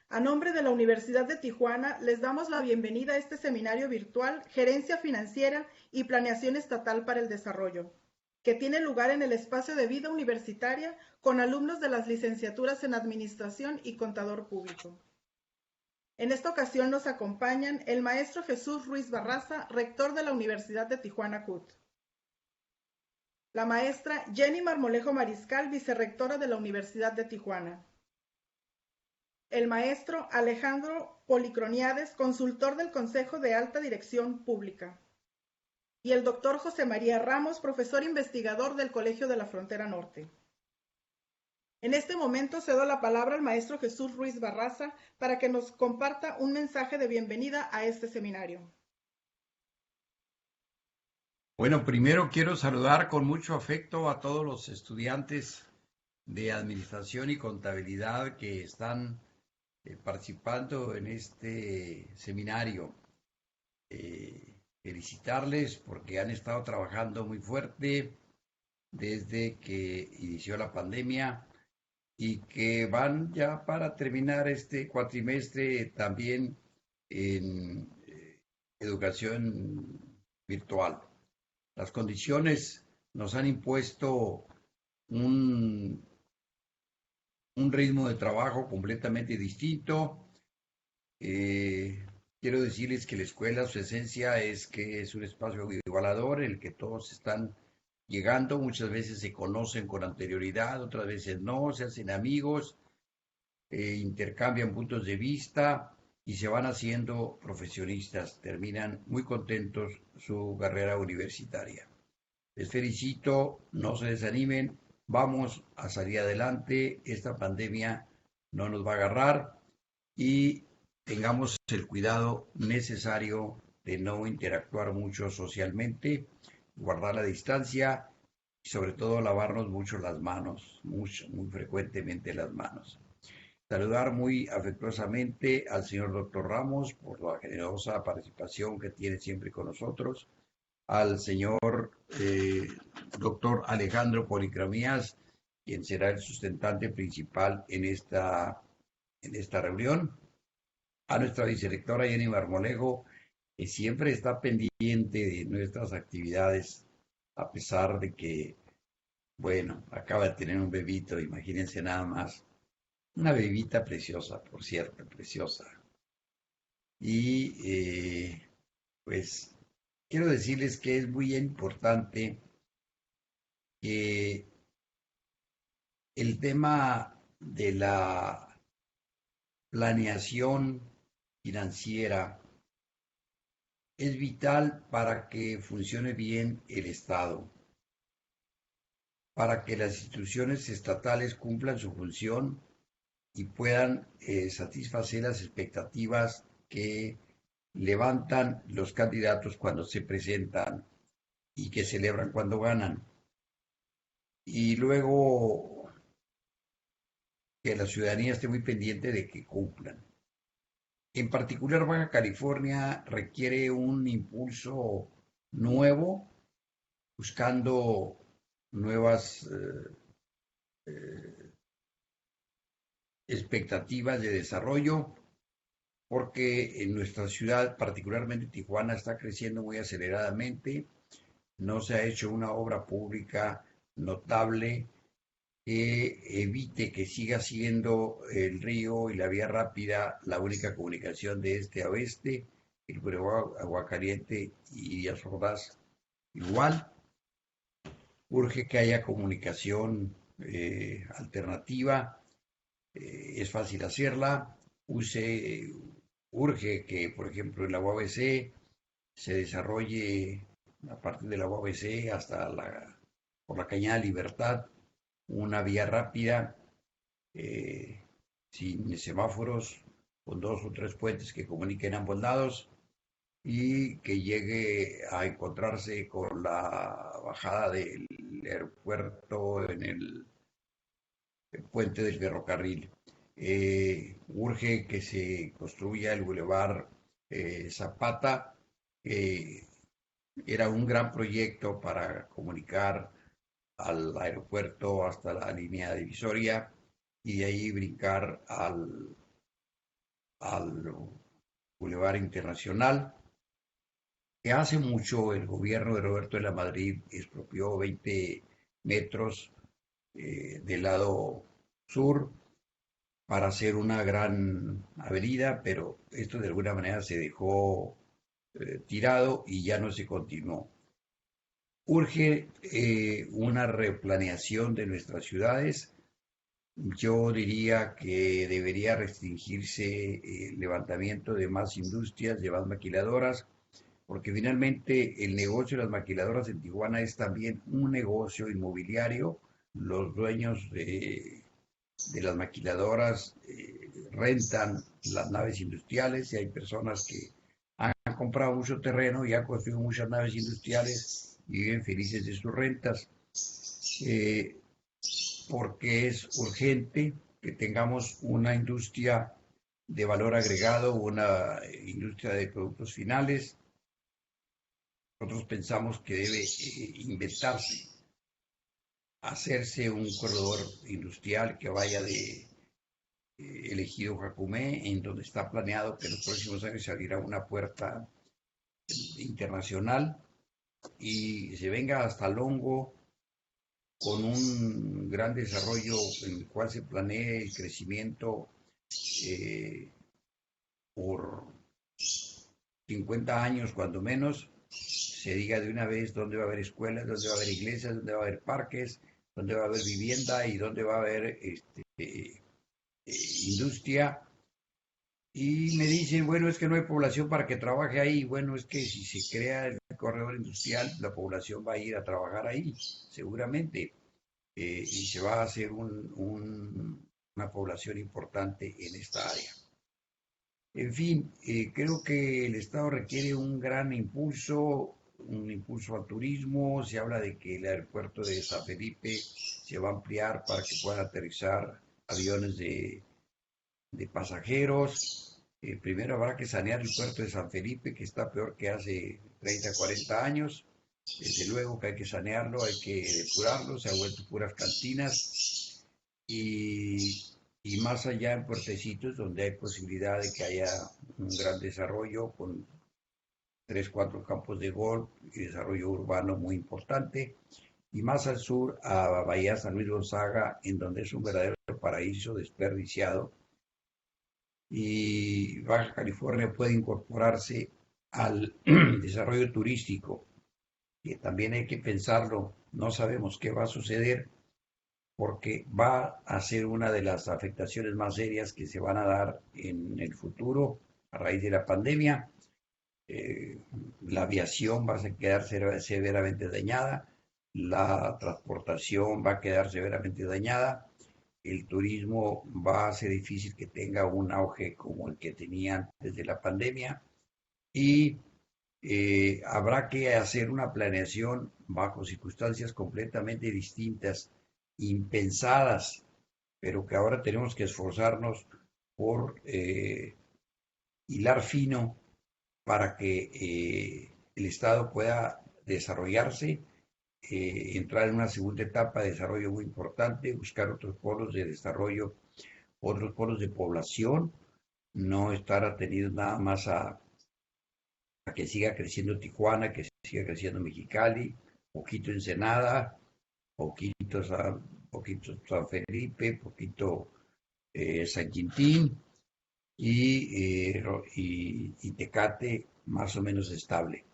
A nombre de la Universidad de Tijuana, les damos la bienvenida a este seminario virtual Gerencia Financiera y Planeación Estatal para el Desarrollo, que tiene lugar en el espacio de vida universitaria con alumnos de las licenciaturas en Administración y Contador Público. En esta ocasión nos acompañan el maestro Jesús Ruiz Barraza, rector de la Universidad de Tijuana CUT. La maestra Jenny Marmolejo Mariscal, vicerrectora de la Universidad de Tijuana. El maestro Alejandro Policroniades, consultor del Consejo de Alta Dirección Pública. Y el doctor José María Ramos, profesor investigador del Colegio de la Frontera Norte. En este momento cedo la palabra al maestro Jesús Ruiz Barraza para que nos comparta un mensaje de bienvenida a este seminario. Bueno, primero quiero saludar con mucho afecto a todos los estudiantes de Administración y Contabilidad que están participando en este seminario. Felicitarles porque han estado trabajando muy fuerte desde que inició la pandemia y que van ya para terminar este cuatrimestre también en educación virtual. Las condiciones nos han impuesto un, un ritmo de trabajo completamente distinto. Quiero decirles que la escuela, su esencia es que es un espacio igualador en el que todos están llegando, muchas veces se conocen con anterioridad, otras veces no, se hacen amigos, intercambian puntos de vista y se van haciendo profesionistas, terminan muy contentos su carrera universitaria. Les felicito, no se desanimen, vamos a salir adelante, esta pandemia no nos va a agarrar y tengamos el cuidado necesario de no interactuar mucho socialmente, guardar la distancia y sobre todo lavarnos mucho las manos, muy frecuentemente las manos. Saludar muy afectuosamente al señor doctor Ramos por la generosa participación que tiene siempre con nosotros, al señor doctor Alejandro Policromías, quien será el sustentante principal en esta reunión, a nuestra vicerectora Jenny Marmolejo, que siempre está pendiente de nuestras actividades, a pesar de que, bueno, acaba de tener un bebito, imagínense nada más, una bebita preciosa, por cierto, preciosa. Y pues quiero decirles que es muy importante que el tema de la planeación financiera es vital para que funcione bien el Estado, para que las instituciones estatales cumplan su función y puedan satisfacer las expectativas que levantan los candidatos cuando se presentan y que celebran cuando ganan. Y luego que la ciudadanía esté muy pendiente de que cumplan. En particular, Baja California requiere un impulso nuevo, buscando nuevas expectativas de desarrollo, porque en nuestra ciudad, particularmente Tijuana, está creciendo muy aceleradamente. No se ha hecho una obra pública notable que evite que siga siendo el río y la vía rápida la única comunicación de este a oeste, el Boulevard Aguacaliente y Díaz Ordaz igual. Urge que haya comunicación alternativa, es fácil hacerla. Urge que, por ejemplo, en la UABC se desarrolle a partir de la UABC hasta por la Cañada Libertad una vía rápida, sin semáforos, con dos o tres puentes que comuniquen ambos lados y que llegue a encontrarse con la bajada del aeropuerto en el puente del ferrocarril. Urge que se construya el bulevar Zapata, que era un gran proyecto para comunicar al aeropuerto hasta la línea divisoria y de ahí brincar al Boulevard Internacional, que hace mucho el gobierno de Roberto de la Madrid expropió 20 metros del lado sur para hacer una gran avenida, pero esto de alguna manera se dejó tirado y ya no se continuó. Urge una replaneación de nuestras ciudades. Yo diría que debería restringirse el levantamiento de más industrias, de más maquiladoras, porque finalmente el negocio de las maquiladoras en Tijuana es también un negocio inmobiliario. Los dueños de las maquiladoras rentan las naves industriales y hay personas que han comprado mucho terreno y han construido muchas naves industriales y viven felices de sus rentas, eh, porque es urgente que tengamos una industria de valor agregado, una industria de productos finales. Nosotros pensamos que debe inventarse, hacerse un corredor industrial que vaya de elegido Jacumé, en donde está planeado que en los próximos años se abrirá una puerta internacional y se venga hasta Longo con un gran desarrollo en el cual se planee el crecimiento por 50 años cuando menos, se diga de una vez dónde va a haber escuelas, dónde va a haber iglesias, dónde va a haber parques, dónde va a haber vivienda y dónde va a haber industria. Y me dicen, bueno, es que no hay población para que trabaje ahí. Bueno, es que si se crea el corredor industrial, la población va a ir a trabajar ahí, seguramente. Y se va a hacer una población importante en esta área. En fin, creo que el Estado requiere un gran impulso, un impulso al turismo. Se habla de que el aeropuerto de San Felipe se va a ampliar para que puedan aterrizar aviones de pasajeros. Primero habrá que sanear el puerto de San Felipe, que está peor que hace 30, 40 años. Desde luego que hay que sanearlo, hay que depurarlo, se ha vuelto puras cantinas y más allá en puertecitos donde hay posibilidad de que haya un gran desarrollo con 3, 4 campos de golf y desarrollo urbano muy importante. Y más al sur a Bahía San Luis Gonzaga, en donde es un verdadero paraíso desperdiciado. Y Baja California puede incorporarse al desarrollo turístico, que también hay que pensarlo, no sabemos qué va a suceder, porque va a ser una de las afectaciones más serias que se van a dar en el futuro a raíz de la pandemia. La aviación va a quedar severamente dañada, la transportación va a quedar severamente dañada, el turismo va a ser difícil que tenga un auge como el que tenía antes de la pandemia y habrá que hacer una planeación bajo circunstancias completamente distintas, impensadas, pero que ahora tenemos que esforzarnos por hilar fino para que el Estado pueda desarrollarse, entrar en una segunda etapa de desarrollo muy importante, buscar otros polos de desarrollo, otros polos de población, no estar atenidos nada más a que siga creciendo Tijuana, que siga creciendo Mexicali, poquito Ensenada, poquito San Felipe, poquito San Quintín y Tecate más o menos estable.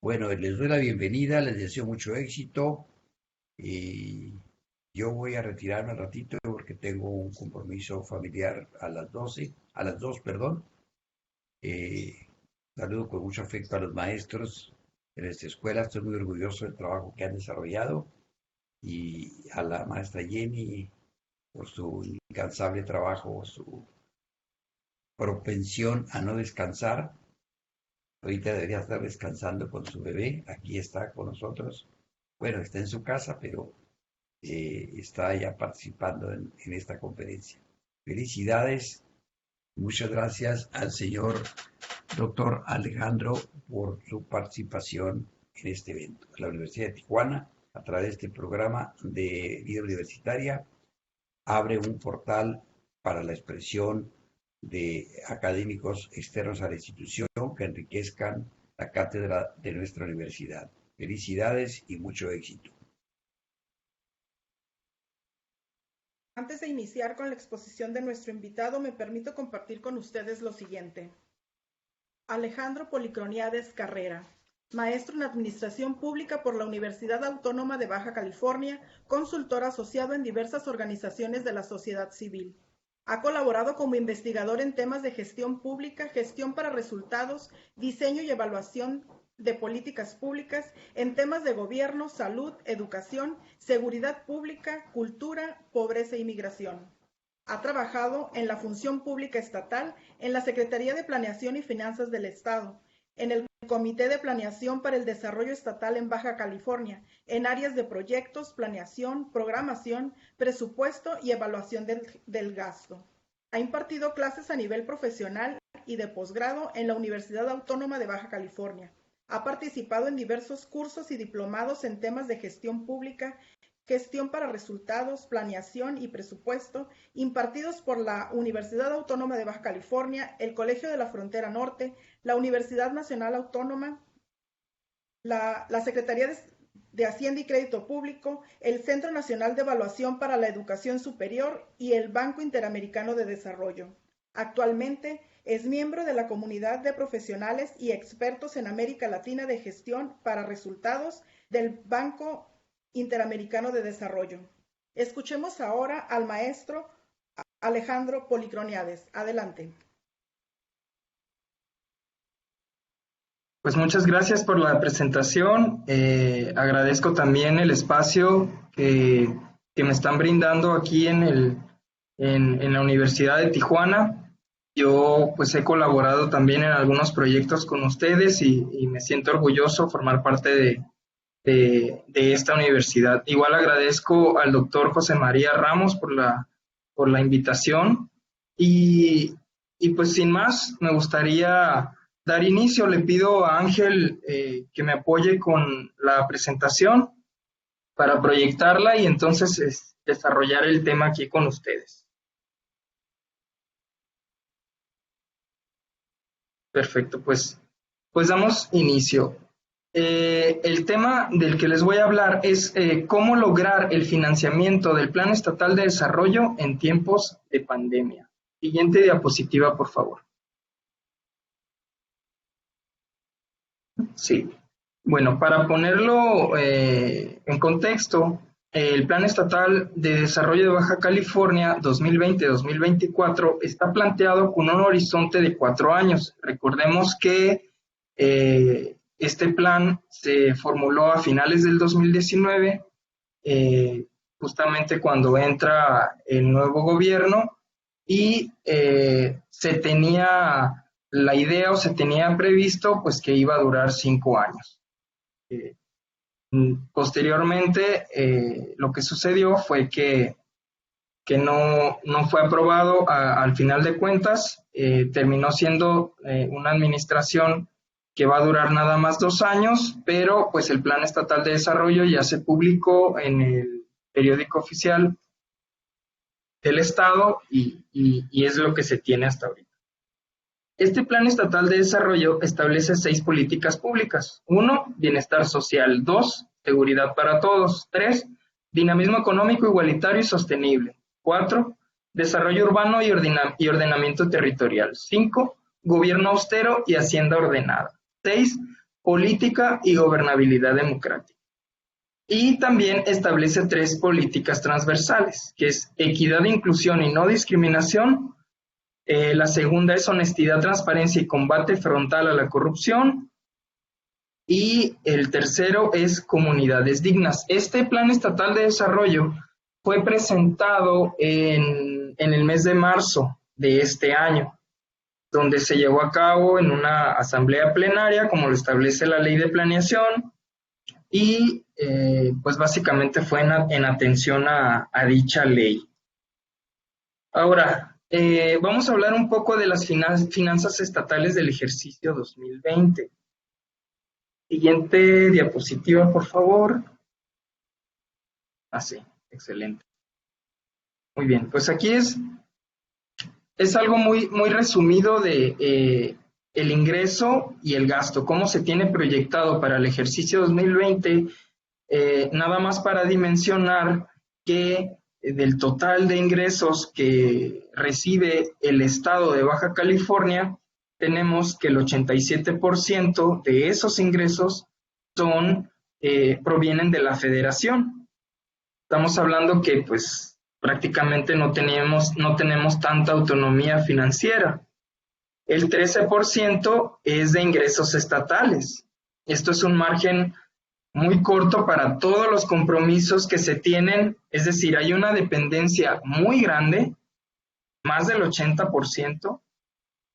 Bueno, les doy la bienvenida, les deseo mucho éxito y yo voy a retirarme al ratito porque tengo un compromiso familiar a las 12, a las 2, perdón. Eh, Saludo con mucho afecto a los maestros en esta escuela, estoy muy orgulloso del trabajo que han desarrollado y a la maestra Jenny por su incansable trabajo, su propensión a no descansar. Ahorita debería estar descansando con su bebé, aquí está con nosotros. Bueno, está en su casa, pero está ya participando en esta conferencia. Felicidades, muchas gracias al señor doctor Alejandro por su participación en este evento. La Universidad de Tijuana, a través de este programa de vida universitaria, abre un portal para la expresión de académicos externos a la institución que enriquezcan la cátedra de nuestra universidad. Felicidades y mucho éxito. Antes de iniciar con la exposición de nuestro invitado, me permito compartir con ustedes lo siguiente. Alejandro Policroniades Carrera, maestro en Administración Pública por la Universidad Autónoma de Baja California, consultor asociado en diversas organizaciones de la sociedad civil. Ha colaborado como investigador en temas de gestión pública, gestión para resultados, diseño y evaluación de políticas públicas en temas de gobierno, salud, educación, seguridad pública, cultura, pobreza y migración. Ha trabajado en la función pública estatal, en la Secretaría de Planeación y Finanzas del Estado, en el Comité de Planeación para el Desarrollo Estatal en Baja California, en áreas de proyectos, planeación, programación, presupuesto y evaluación del gasto. Ha impartido clases a nivel profesional y de posgrado en la Universidad Autónoma de Baja California. Ha participado en diversos cursos y diplomados en temas de gestión pública, gestión para resultados, planeación y presupuesto, impartidos por la Universidad Autónoma de Baja California, el Colegio de la Frontera Norte, la Universidad Nacional Autónoma, la Secretaría de Hacienda y Crédito Público, el Centro Nacional de Evaluación para la Educación Superior y el Banco Interamericano de Desarrollo. Actualmente es miembro de la comunidad de profesionales y expertos en América Latina de Gestión para Resultados del Banco Interamericano de Desarrollo. Escuchemos ahora al maestro Alejandro Policroniades. Adelante. Pues muchas gracias por la presentación. Agradezco también el espacio que me están brindando aquí en la Universidad de Tijuana. Yo pues he colaborado también en algunos proyectos con ustedes y me siento orgulloso formar parte de esta universidad. Igual agradezco al doctor José María Ramos por la invitación y pues sin más me gustaría dar inicio. Le pido a Ángel que me apoye con la presentación para proyectarla y entonces desarrollar el tema aquí con ustedes. Perfecto, pues damos inicio. El tema del que les voy a hablar es cómo lograr el financiamiento del Plan Estatal de Desarrollo en tiempos de pandemia. Siguiente diapositiva, por favor. Sí. Bueno, para ponerlo en contexto, el Plan Estatal de Desarrollo de Baja California 2020-2024 está planteado con un horizonte de 4 años. Recordemos que este plan se formuló a finales del 2019, justamente cuando entra el nuevo gobierno, y se tenía la idea o se tenía previsto pues que iba a durar 5 años. Posteriormente, lo que sucedió fue que no fue aprobado al final de cuentas. Terminó siendo una administración que va a durar nada más 2 años, pero pues el Plan Estatal de Desarrollo ya se publicó en el periódico oficial del Estado y es lo que se tiene hasta ahorita. Este Plan Estatal de Desarrollo establece 6 políticas públicas. 1, bienestar social. 2, seguridad para todos. 3, dinamismo económico igualitario y sostenible. 4, desarrollo urbano y ordenamiento territorial. 5, gobierno austero y hacienda ordenada. 6, política y gobernabilidad democrática. Y también establece 3 políticas transversales, que es equidad, inclusión y no discriminación. La segunda es honestidad, transparencia y combate frontal a la corrupción. Y el tercero es comunidades dignas. Este Plan Estatal de Desarrollo fue presentado en el mes de marzo de este año, donde se llevó a cabo en una asamblea plenaria, como lo establece la Ley de Planeación, y pues básicamente fue en atención a dicha ley. Ahora, vamos a hablar un poco de las finanzas estatales del ejercicio 2020. Siguiente diapositiva, por favor. Sí, excelente. Muy bien, pues aquí es es algo muy resumido de el ingreso y el gasto, cómo se tiene proyectado para el ejercicio 2020, nada más para dimensionar que del total de ingresos que recibe el estado de Baja California, tenemos que el 87% de esos ingresos provienen de la federación. Estamos hablando que pues prácticamente no tenemos tanta autonomía financiera. El 13% es de ingresos estatales. Esto es un margen muy corto para todos los compromisos que se tienen, es decir, hay una dependencia muy grande, más del 80%,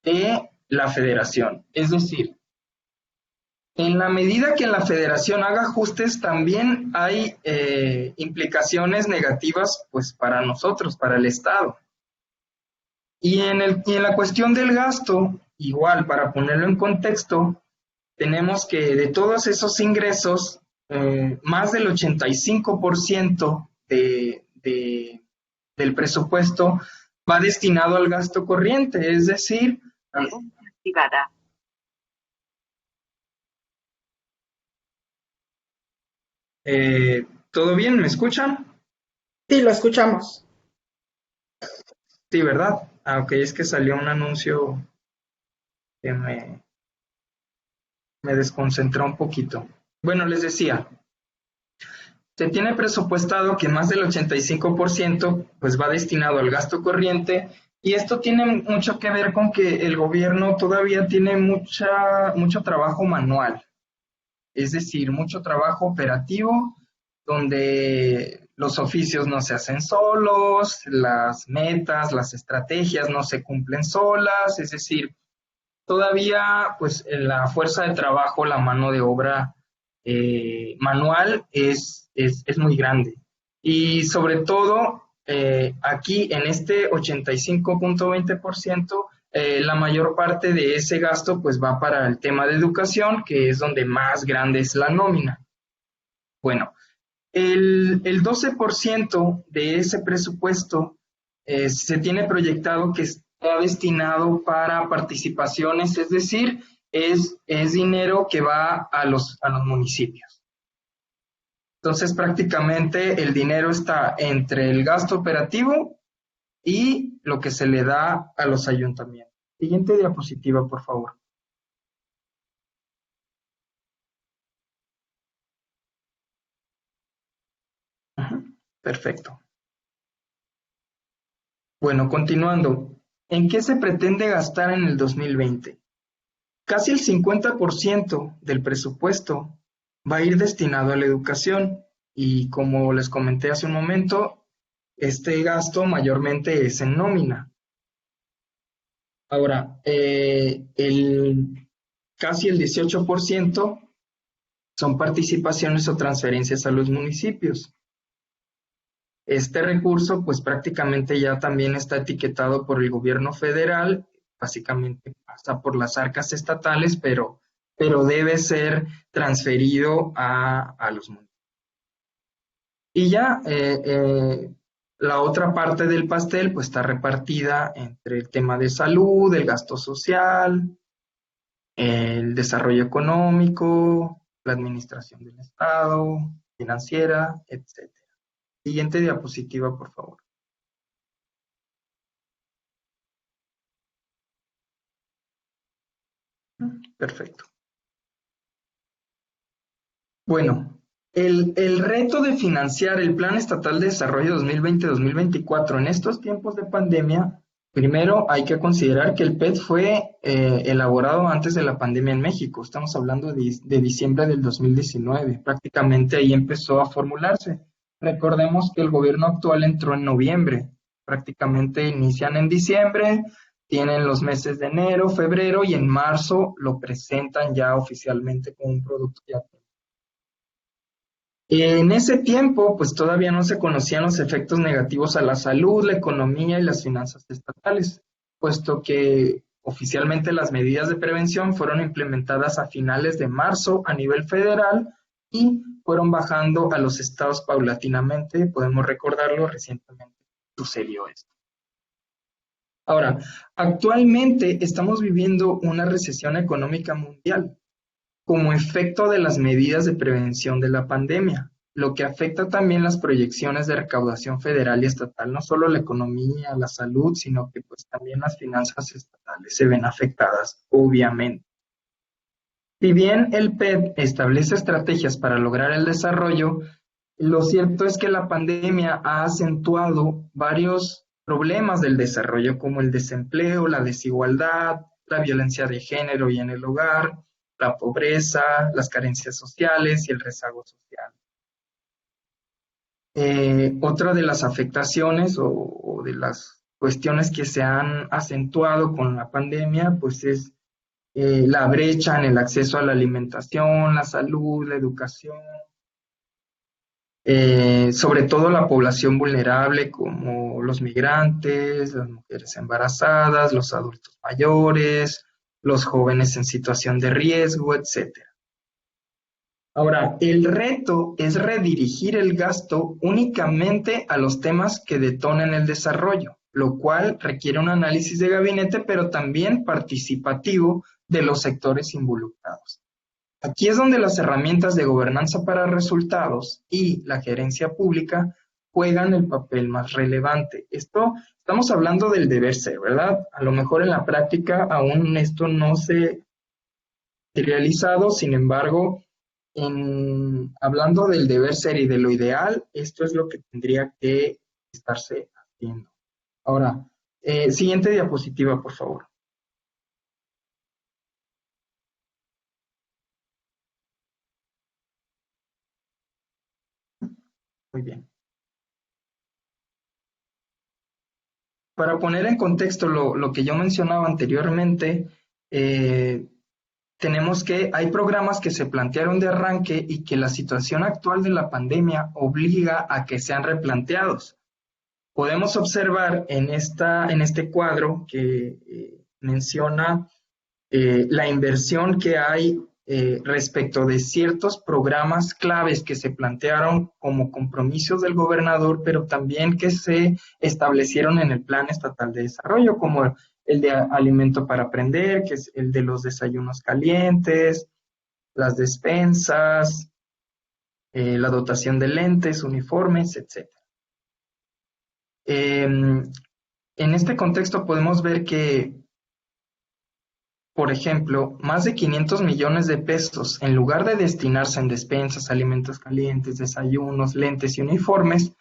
de la federación. Es decir, en la medida que la federación haga ajustes, también hay implicaciones negativas pues, para nosotros, para el Estado. Y en la cuestión del gasto, igual, para ponerlo en contexto, tenemos que de todos esos ingresos, más del 85% del presupuesto va destinado al gasto corriente, es decir, activada. ¿Todo bien? ¿Me escuchan? Sí, lo escuchamos. Sí, ¿verdad? Ok, es que salió un anuncio que me desconcentró un poquito. Bueno, les decía, se tiene presupuestado que más del 85% pues va destinado al gasto corriente y esto tiene mucho que ver con que el gobierno todavía tiene mucho trabajo manual, es decir, mucho trabajo operativo donde los oficios no se hacen solos, las metas, las estrategias no se cumplen solas, es decir, todavía pues la fuerza de trabajo, la mano de obra manual es muy grande. Y sobre todo aquí en este 85.20%, la mayor parte de ese gasto pues va para el tema de educación, que es donde más grande es la nómina. Bueno, el 12% de ese presupuesto se tiene proyectado que está destinado para participaciones, es decir, es dinero que va a los municipios. Entonces, prácticamente el dinero está entre el gasto operativo y lo que se le da a los ayuntamientos. Siguiente diapositiva, por favor. Perfecto. Bueno, continuando. ¿En qué se pretende gastar en el 2020? Casi el 50% del presupuesto va a ir destinado a la educación y como les comenté hace un momento, este gasto mayormente es en nómina. Ahora, casi el 18% son participaciones o transferencias a los municipios. Este recurso, pues prácticamente ya también está etiquetado por el gobierno federal, básicamente pasa por las arcas estatales, pero debe ser transferido a los municipios. Y ya la otra parte del pastel, pues está repartida entre el tema de salud, el gasto social, el desarrollo económico, la administración del Estado, financiera, etc. Siguiente diapositiva, por favor. Perfecto. Bueno, el reto de financiar el Plan Estatal de Desarrollo 2020-2024 en estos tiempos de pandemia, primero hay que considerar que el PED fue elaborado antes de la pandemia en México. Estamos hablando de diciembre del 2019. Prácticamente ahí empezó a formularse. Recordemos que el gobierno actual entró en noviembre, prácticamente inician en diciembre, tienen los meses de enero, febrero y en marzo lo presentan ya oficialmente como un producto ya. En ese tiempo, pues todavía no se conocían los efectos negativos a la salud, la economía y las finanzas estatales, puesto que oficialmente las medidas de prevención fueron implementadas a finales de marzo a nivel federal y fueron bajando a los estados paulatinamente. Podemos recordarlo, recientemente sucedió esto. Ahora, actualmente estamos viviendo una recesión económica mundial como efecto de las medidas de prevención de la pandemia, lo que afecta también las proyecciones de recaudación federal y estatal, no solo la economía, la salud, sino que pues también las finanzas estatales se ven afectadas, obviamente. Si bien el PED establece estrategias para lograr el desarrollo, lo cierto es que la pandemia ha acentuado varios problemas del desarrollo, como el desempleo, la desigualdad, la violencia de género y en el hogar, la pobreza, las carencias sociales y el rezago social. Otra de las afectaciones o de las cuestiones que se han acentuado con la pandemia, pues es la brecha en el acceso a la alimentación, la salud, la educación, sobre todo la población vulnerable como los migrantes, las mujeres embarazadas, los adultos mayores, los jóvenes en situación de riesgo, etc. Ahora, el reto es redirigir el gasto únicamente a los temas que detonen el desarrollo, lo cual requiere un análisis de gabinete, pero también participativo de los sectores involucrados. Aquí es donde las herramientas de gobernanza para resultados y la gerencia pública juegan el papel más relevante. Estamos hablando del deber ser, ¿verdad? A lo mejor en la práctica aún esto no se ha realizado, sin embargo, hablando del deber ser y de lo ideal, esto es lo que tendría que estarse haciendo. Ahora, siguiente diapositiva, por favor. Muy bien. Para poner en contexto lo que yo mencionaba anteriormente, tenemos que hay programas que se plantearon de arranque y que la situación actual de la pandemia obliga a que sean replanteados. Podemos observar en este cuadro que menciona la inversión que hay respecto de ciertos programas claves que se plantearon como compromisos del gobernador, pero también que se establecieron en el Plan Estatal de Desarrollo, como el de Alimento para Aprender, que es el de los desayunos calientes, las despensas, la dotación de lentes, uniformes, etc. En este contexto podemos ver que, por ejemplo, más de 500 millones de pesos, en lugar de destinarse en despensas, alimentos calientes, desayunos, lentes y uniformes,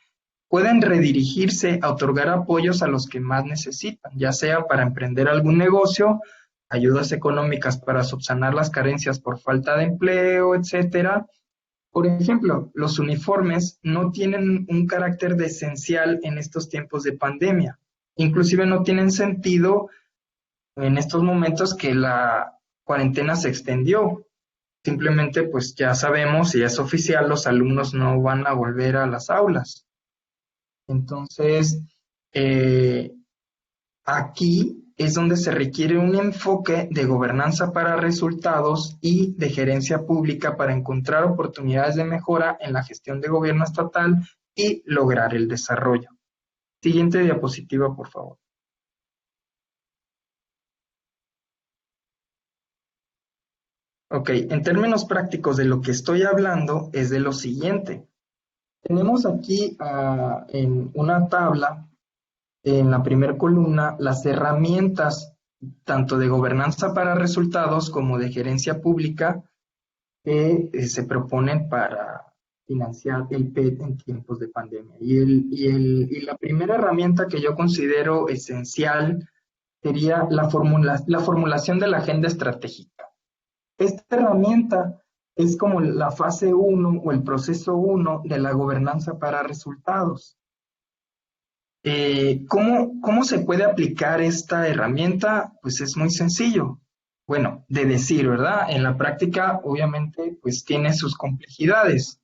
pueden redirigirse a otorgar apoyos a los que más necesitan, ya sea para emprender algún negocio, ayudas económicas para subsanar las carencias por falta de empleo, etcétera. Por ejemplo, los uniformes no tienen un carácter de esencial en estos tiempos de pandemia. Inclusive no tienen sentido en estos momentos que la cuarentena se extendió. Simplemente, pues ya sabemos, y es oficial, los alumnos no van a volver a las aulas. Entonces, aquí es donde se requiere un enfoque de gobernanza para resultados y de gerencia pública para encontrar oportunidades de mejora en la gestión de gobierno estatal y lograr el desarrollo. Siguiente diapositiva, por favor. Ok, en términos prácticos de lo que estoy hablando es de lo siguiente. Tenemos aquí en una tabla, en la primera columna, las herramientas tanto de gobernanza para resultados como de gerencia pública que se proponen para financiar el PED en tiempos de pandemia. Y la primera herramienta que yo considero esencial sería la formulación de la agenda estratégica. Esta herramienta es como la fase 1 o el proceso 1 de la gobernanza para resultados. ¿Cómo se puede aplicar esta herramienta? Pues es muy sencillo. Bueno, de decir, ¿verdad? En la práctica, obviamente, pues tiene sus complejidades.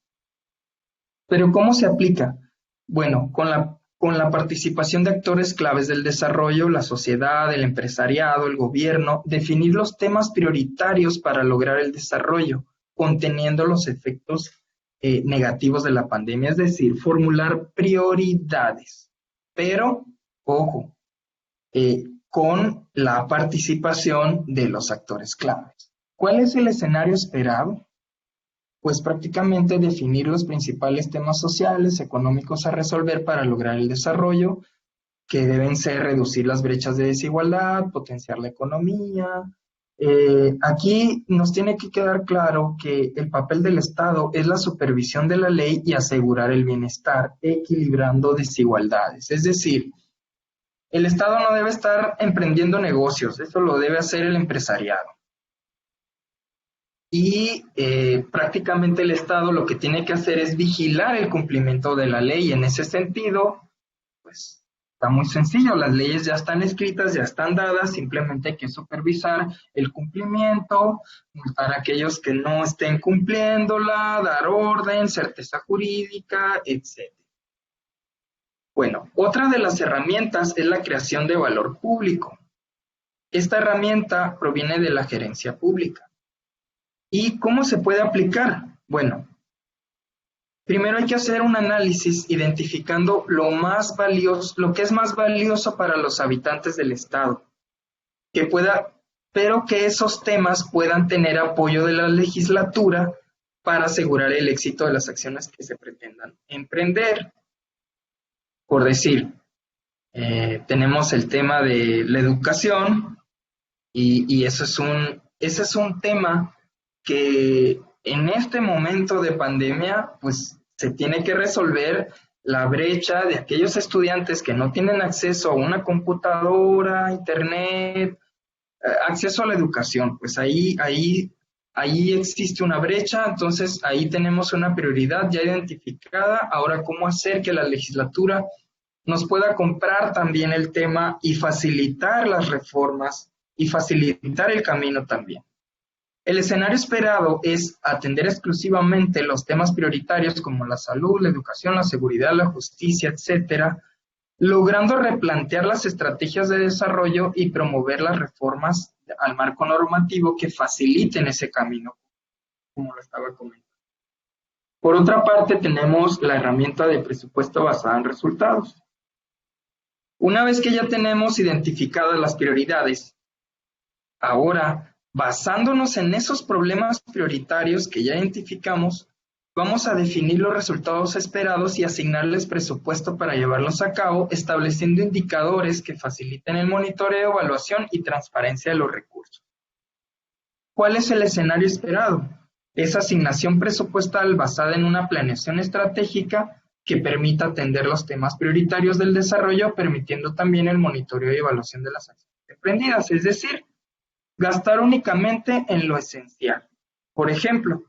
Pero ¿cómo se aplica? Bueno, con la participación de actores claves del desarrollo, la sociedad, el empresariado, el gobierno, definir los temas prioritarios para lograr el desarrollo, conteniendo los efectos negativos de la pandemia, es decir, formular prioridades. Pero, ojo, con la participación de los actores claves. ¿Cuál es el escenario esperado? Pues prácticamente definir los principales temas sociales, económicos a resolver para lograr el desarrollo, que deben ser reducir las brechas de desigualdad, potenciar la economía. Aquí nos tiene que quedar claro que el papel del Estado es la supervisión de la ley y asegurar el bienestar, equilibrando desigualdades. Es decir, el Estado no debe estar emprendiendo negocios, eso lo debe hacer el empresariado. Y prácticamente el Estado lo que tiene que hacer es vigilar el cumplimiento de la ley. En ese sentido, pues está muy sencillo, las leyes ya están escritas, ya están dadas, simplemente hay que supervisar el cumplimiento, multar a aquellos que no estén cumpliéndola, dar orden, certeza jurídica, etc. Bueno, otra de las herramientas es la creación de valor público. Esta herramienta proviene de la gerencia pública. ¿Y cómo se puede aplicar? Bueno, primero hay que hacer un análisis identificando lo que es más valioso para los habitantes del Estado, pero que esos temas puedan tener apoyo de la legislatura para asegurar el éxito de las acciones que se pretendan emprender. Por decir, tenemos el tema de la educación y ese es un tema que en este momento de pandemia, pues se tiene que resolver la brecha de aquellos estudiantes que no tienen acceso a una computadora, internet, acceso a la educación. Pues ahí existe una brecha, entonces ahí tenemos una prioridad ya identificada. Ahora, ¿cómo hacer que la legislatura nos pueda comprar también el tema y facilitar las reformas y facilitar el camino también? El escenario esperado es atender exclusivamente los temas prioritarios como la salud, la educación, la seguridad, la justicia, etcétera, logrando replantear las estrategias de desarrollo y promover las reformas al marco normativo que faciliten ese camino, como lo estaba comentando. Por otra parte, tenemos la herramienta de presupuesto basada en resultados. Una vez que ya tenemos identificadas las prioridades, ahora, basándonos en esos problemas prioritarios que ya identificamos, vamos a definir los resultados esperados y asignarles presupuesto para llevarlos a cabo, estableciendo indicadores que faciliten el monitoreo, evaluación y transparencia de los recursos. ¿Cuál es el escenario esperado? Es asignación presupuestal basada en una planeación estratégica que permita atender los temas prioritarios del desarrollo, permitiendo también el monitoreo y evaluación de las acciones emprendidas, es decir, gastar únicamente en lo esencial. Por ejemplo,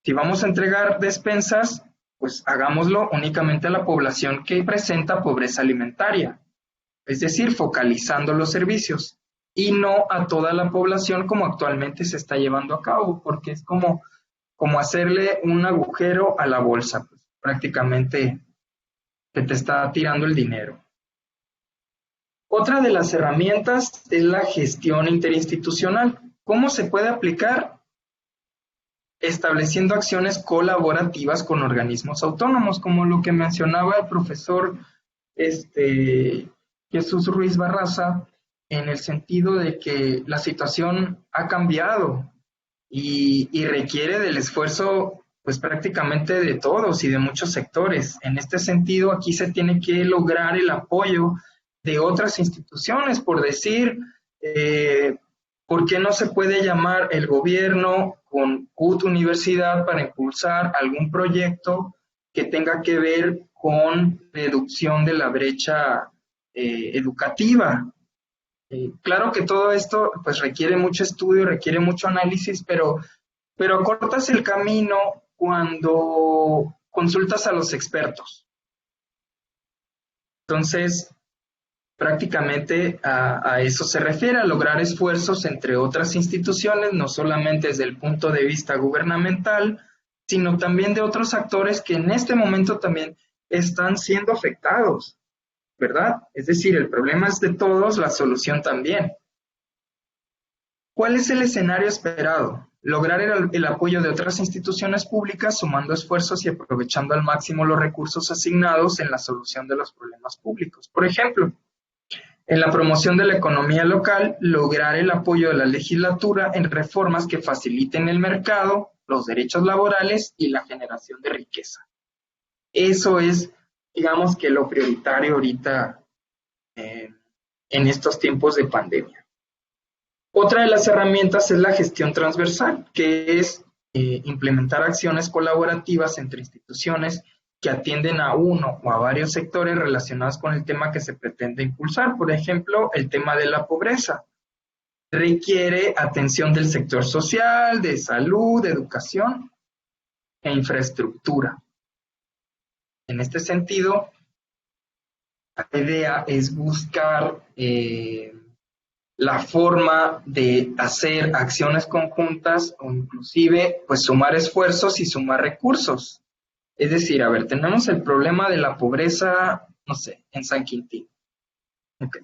si vamos a entregar despensas, pues hagámoslo únicamente a la población que presenta pobreza alimentaria, es decir, focalizando los servicios, y no a toda la población como actualmente se está llevando a cabo, porque es como hacerle un agujero a la bolsa, pues, prácticamente que te está tirando el dinero. Otra de las herramientas es la gestión interinstitucional. ¿Cómo se puede aplicar? Estableciendo acciones colaborativas con organismos autónomos, como lo que mencionaba el profesor Jesús Ruiz Barraza, en el sentido de que la situación ha cambiado y requiere del esfuerzo pues prácticamente de todos y de muchos sectores. En este sentido, aquí se tiene que lograr el apoyo de otras instituciones, por decir, ¿por qué no se puede llamar el gobierno con CUT Universidad para impulsar algún proyecto que tenga que ver con reducción de la brecha educativa? Claro que todo esto pues requiere mucho estudio, requiere mucho análisis, pero acortas el camino cuando consultas a los expertos. Entonces, prácticamente a eso se refiere, a lograr esfuerzos entre otras instituciones, no solamente desde el punto de vista gubernamental, sino también de otros actores que en este momento también están siendo afectados, ¿verdad? Es decir, el problema es de todos, la solución también. ¿Cuál es el escenario esperado? Lograr el apoyo de otras instituciones públicas sumando esfuerzos y aprovechando al máximo los recursos asignados en la solución de los problemas públicos. Por ejemplo, En la promoción de la economía local, lograr el apoyo de la legislatura en reformas que faciliten el mercado, los derechos laborales y la generación de riqueza. Eso es, digamos que lo prioritario ahorita en estos tiempos de pandemia. Otra de las herramientas es la gestión transversal, que es implementar acciones colaborativas entre instituciones que atienden a uno o a varios sectores relacionados con el tema que se pretende impulsar. Por ejemplo, el tema de la pobreza. Requiere atención del sector social, de salud, de educación e infraestructura. En este sentido, la idea es buscar la forma de hacer acciones conjuntas o inclusive pues sumar esfuerzos y sumar recursos. Es decir, a ver, tenemos el problema de la pobreza, no sé, en San Quintín. Okay.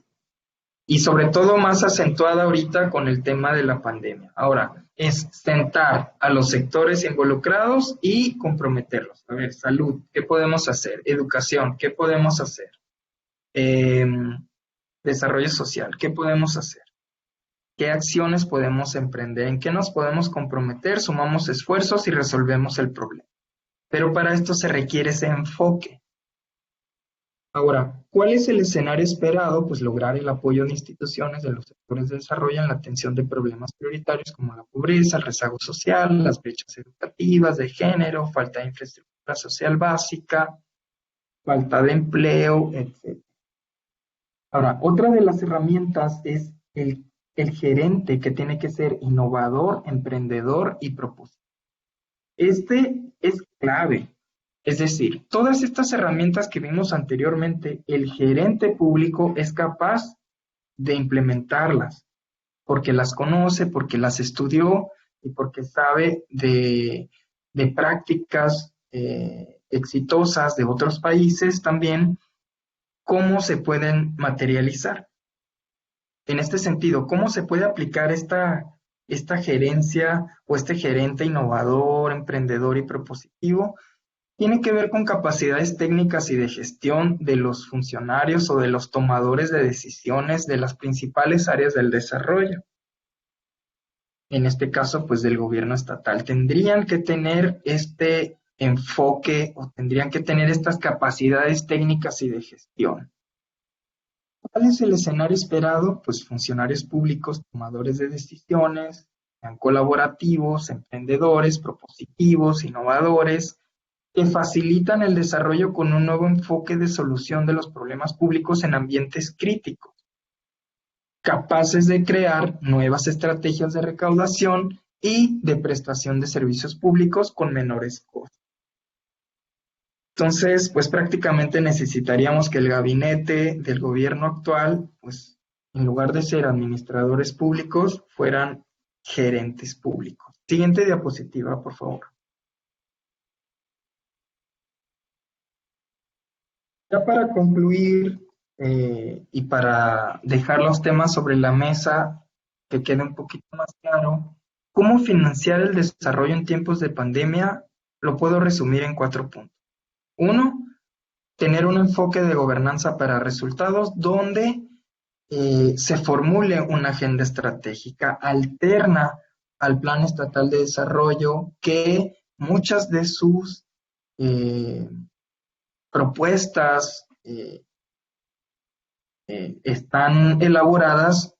Y sobre todo más acentuada ahorita con el tema de la pandemia. Ahora, es sentar a los sectores involucrados y comprometerlos. A ver, salud, ¿qué podemos hacer? Educación, ¿qué podemos hacer? Desarrollo social, ¿qué podemos hacer? ¿Qué acciones podemos emprender? ¿En qué nos podemos comprometer? Sumamos esfuerzos y resolvemos el problema. Pero para esto se requiere ese enfoque. Ahora, ¿cuál es el escenario esperado? Pues lograr el apoyo de instituciones de los sectores de desarrollo en la atención de problemas prioritarios como la pobreza, el rezago social, las brechas educativas, de género, falta de infraestructura social básica, falta de empleo, etc. Ahora, otra de las herramientas es el gerente, que tiene que ser innovador, emprendedor y propositivo. Este es clave. Es decir, todas estas herramientas que vimos anteriormente, el gerente público es capaz de implementarlas, porque las conoce, porque las estudió y porque sabe de prácticas exitosas de otros países también, cómo se pueden materializar. En este sentido, ¿cómo se puede aplicar esta gerencia o este gerente innovador, emprendedor y propositivo? Tiene que ver con capacidades técnicas y de gestión de los funcionarios o de los tomadores de decisiones de las principales áreas del desarrollo. En este caso, pues del gobierno estatal. Tendrían que tener este enfoque o tendrían que tener estas capacidades técnicas y de gestión. ¿Cuál es el escenario esperado? Pues funcionarios públicos, tomadores de decisiones, sean colaborativos, emprendedores, propositivos, innovadores, que facilitan el desarrollo con un nuevo enfoque de solución de los problemas públicos en ambientes críticos, capaces de crear nuevas estrategias de recaudación y de prestación de servicios públicos con menores costos. Entonces, pues prácticamente necesitaríamos que el gabinete del gobierno actual, pues en lugar de ser administradores públicos, fueran gerentes públicos. Siguiente diapositiva, por favor. Ya para concluir y para dejar los temas sobre la mesa, que quede un poquito más claro, ¿cómo financiar el desarrollo en tiempos de pandemia? Lo puedo resumir en 4 puntos. 1, tener un enfoque de gobernanza para resultados donde se formule una agenda estratégica alterna al Plan Estatal de Desarrollo, que muchas de sus propuestas están elaboradas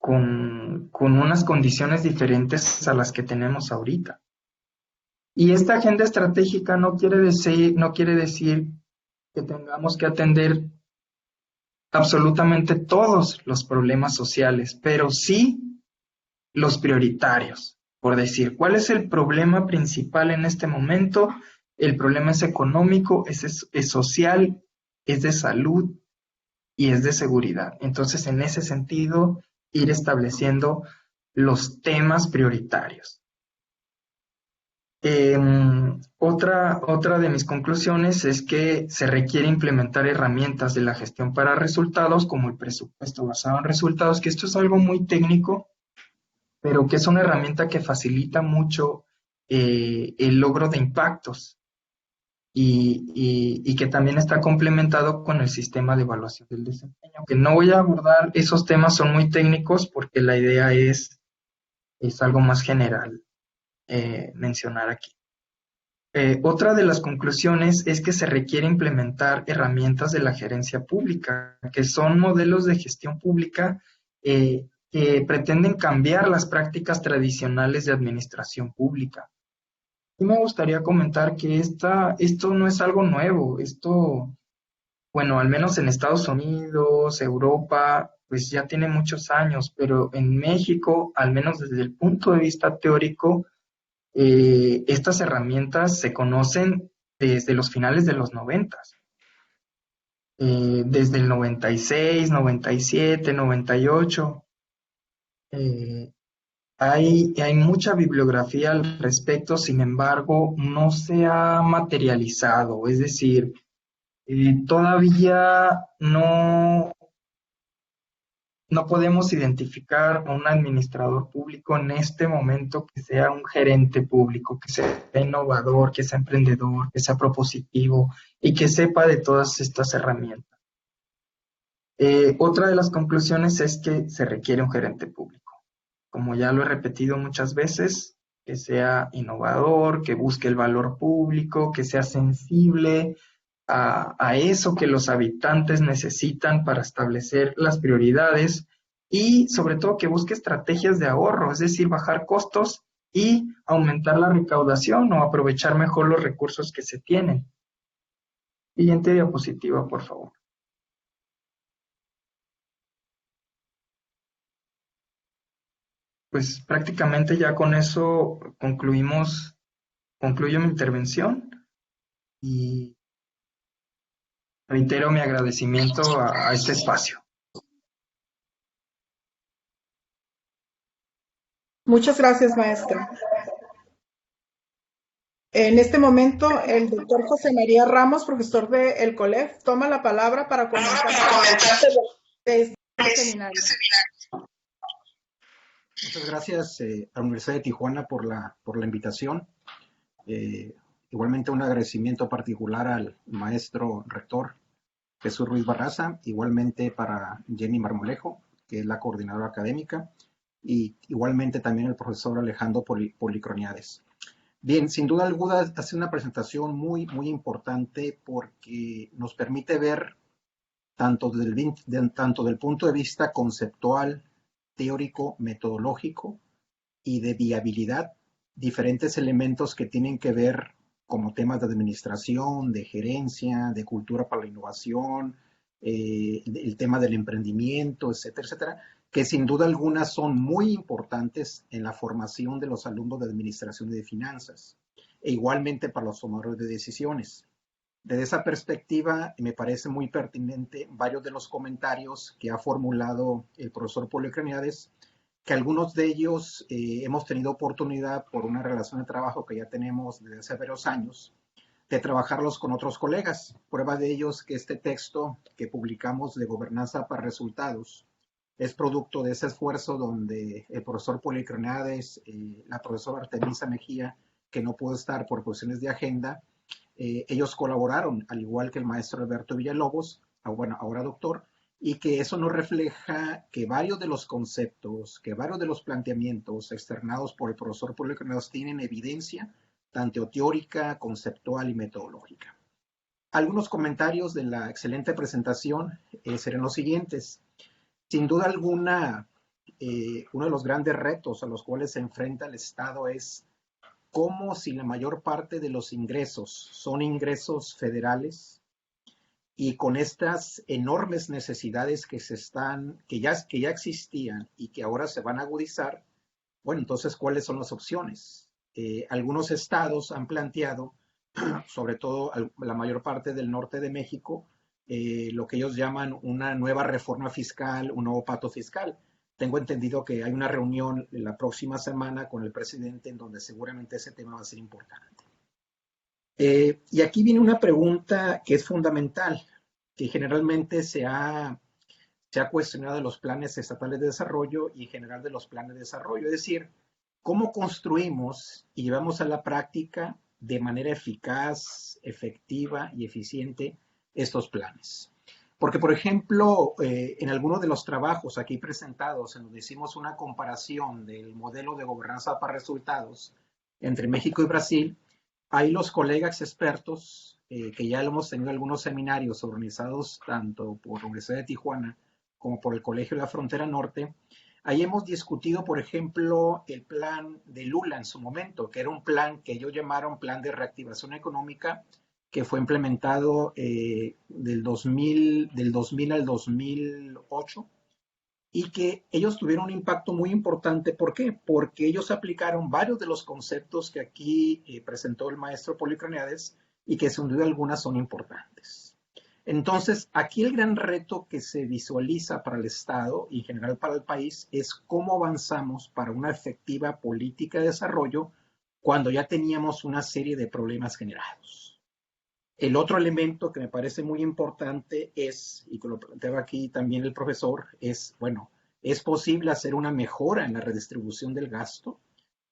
con unas condiciones diferentes a las que tenemos ahorita. Y esta agenda estratégica no quiere decir que tengamos que atender absolutamente todos los problemas sociales, pero sí los prioritarios. Por decir, ¿cuál es el problema principal en este momento? El problema es económico, es social, es de salud y es de seguridad. Entonces, en ese sentido, ir estableciendo los temas prioritarios. Otra de mis conclusiones es que se requiere implementar herramientas de la gestión para resultados, como el presupuesto basado en resultados, que esto es algo muy técnico, pero que es una herramienta que facilita mucho el logro de impactos. y que también está complementado con el sistema de evaluación del desempeño, que no voy a abordar, esos temas son muy técnicos porque la idea es algo más general mencionar aquí. Otra de las conclusiones es que se requiere implementar herramientas de la gerencia pública, que son modelos de gestión pública que pretenden cambiar las prácticas tradicionales de administración pública. Y me gustaría comentar que esto no es algo nuevo, bueno, al menos en Estados Unidos, Europa, pues ya tiene muchos años, pero en México, al menos desde el punto de vista teórico, estas herramientas se conocen desde los finales de los 90, desde el 96, 97, 98. Eh, hay mucha bibliografía al respecto, sin embargo, no se ha materializado, es decir, todavía no podemos identificar a un administrador público en este momento que sea un gerente público, que sea innovador, que sea emprendedor, que sea propositivo y que sepa de todas estas herramientas. Otra de las conclusiones es que se requiere un gerente público. Como ya lo he repetido muchas veces, que sea innovador, que busque el valor público, que sea sensible a eso que los habitantes necesitan para establecer las prioridades y sobre todo que busque estrategias de ahorro, es decir, bajar costos y aumentar la recaudación o aprovechar mejor los recursos que se tienen. Siguiente diapositiva, por favor. Pues prácticamente ya con eso concluyo mi intervención y reitero mi agradecimiento a este espacio. Muchas gracias, maestro. En este momento, el doctor José María Ramos, profesor del COLEF, toma la palabra para comentar de este seminario. Muchas gracias a la Universidad de Tijuana por la invitación. Igualmente un agradecimiento particular al maestro rector Jesús Ruiz Barraza, igualmente para Jenny Marmolejo, que es la coordinadora académica, y igualmente también el profesor Alejandro Policroniades. Bien, sin duda alguna hace una presentación muy importante porque nos permite ver tanto del punto de vista conceptual, teórico, metodológico y de viabilidad, diferentes elementos que tienen que ver como temas de administración, de gerencia, de cultura para la innovación, el tema del emprendimiento, etcétera, etcétera, que sin duda alguna son muy importantes en la formación de los alumnos de administración y de finanzas, e igualmente para los tomadores de decisiones. Desde esa perspectiva, me parece muy pertinente varios de los comentarios que ha formulado el profesor Policroniades, que algunos de ellos hemos tenido oportunidad por una relación de trabajo que ya tenemos desde hace varios años, de trabajarlos con otros colegas. Prueba de ello es que este texto que publicamos de Gobernanza para Resultados es producto de ese esfuerzo donde el profesor Policroniades, la profesora Artemisa Mejía, que no pudo estar por cuestiones de agenda, ellos colaboraron, al igual que el maestro Alberto Villalobos, bueno, ahora doctor, y que eso nos refleja que varios de los conceptos, que varios de los planteamientos externados por el profesor Policroniades tienen evidencia, tanto teórica, conceptual y metodológica. Algunos comentarios de la excelente presentación serán los siguientes. Sin duda alguna, uno de los grandes retos a los cuales se enfrenta el Estado es cómo, si la mayor parte de los ingresos son ingresos federales y con estas enormes necesidades que ya existían y que ahora se van a agudizar, bueno, entonces, ¿cuáles son las opciones? Algunos estados han planteado, sobre todo la mayor parte del norte de México, lo que ellos llaman una nueva reforma fiscal, un nuevo pacto fiscal. Tengo entendido que hay una reunión la próxima semana con el presidente en donde seguramente ese tema va a ser importante. Y aquí viene una pregunta que es fundamental, que generalmente se ha cuestionado de los planes estatales de desarrollo y en general de los planes de desarrollo. Es decir, ¿cómo construimos y llevamos a la práctica de manera eficaz, efectiva y eficiente estos planes. Porque, por ejemplo, en algunos de los trabajos aquí presentados, en donde hicimos una comparación del modelo de gobernanza para resultados entre México y Brasil, ahí los colegas expertos, que ya hemos tenido algunos seminarios organizados tanto por la Universidad de Tijuana como por el Colegio de la Frontera Norte, ahí hemos discutido, por ejemplo, el plan de Lula en su momento, que era un plan que ellos llamaron Plan de Reactivación Económica, que fue implementado del 2000 al 2008, y que ellos tuvieron un impacto muy importante. ¿Por qué? Porque ellos aplicaron varios de los conceptos que aquí presentó el maestro Policroniades y que sin duda alguna son importantes. Entonces, aquí el gran reto que se visualiza para el Estado y en general para el país es cómo avanzamos para una efectiva política de desarrollo cuando ya teníamos una serie de problemas generados. El otro elemento que me parece muy importante es, y que lo planteaba aquí también el profesor, es, bueno, es posible hacer una mejora en la redistribución del gasto,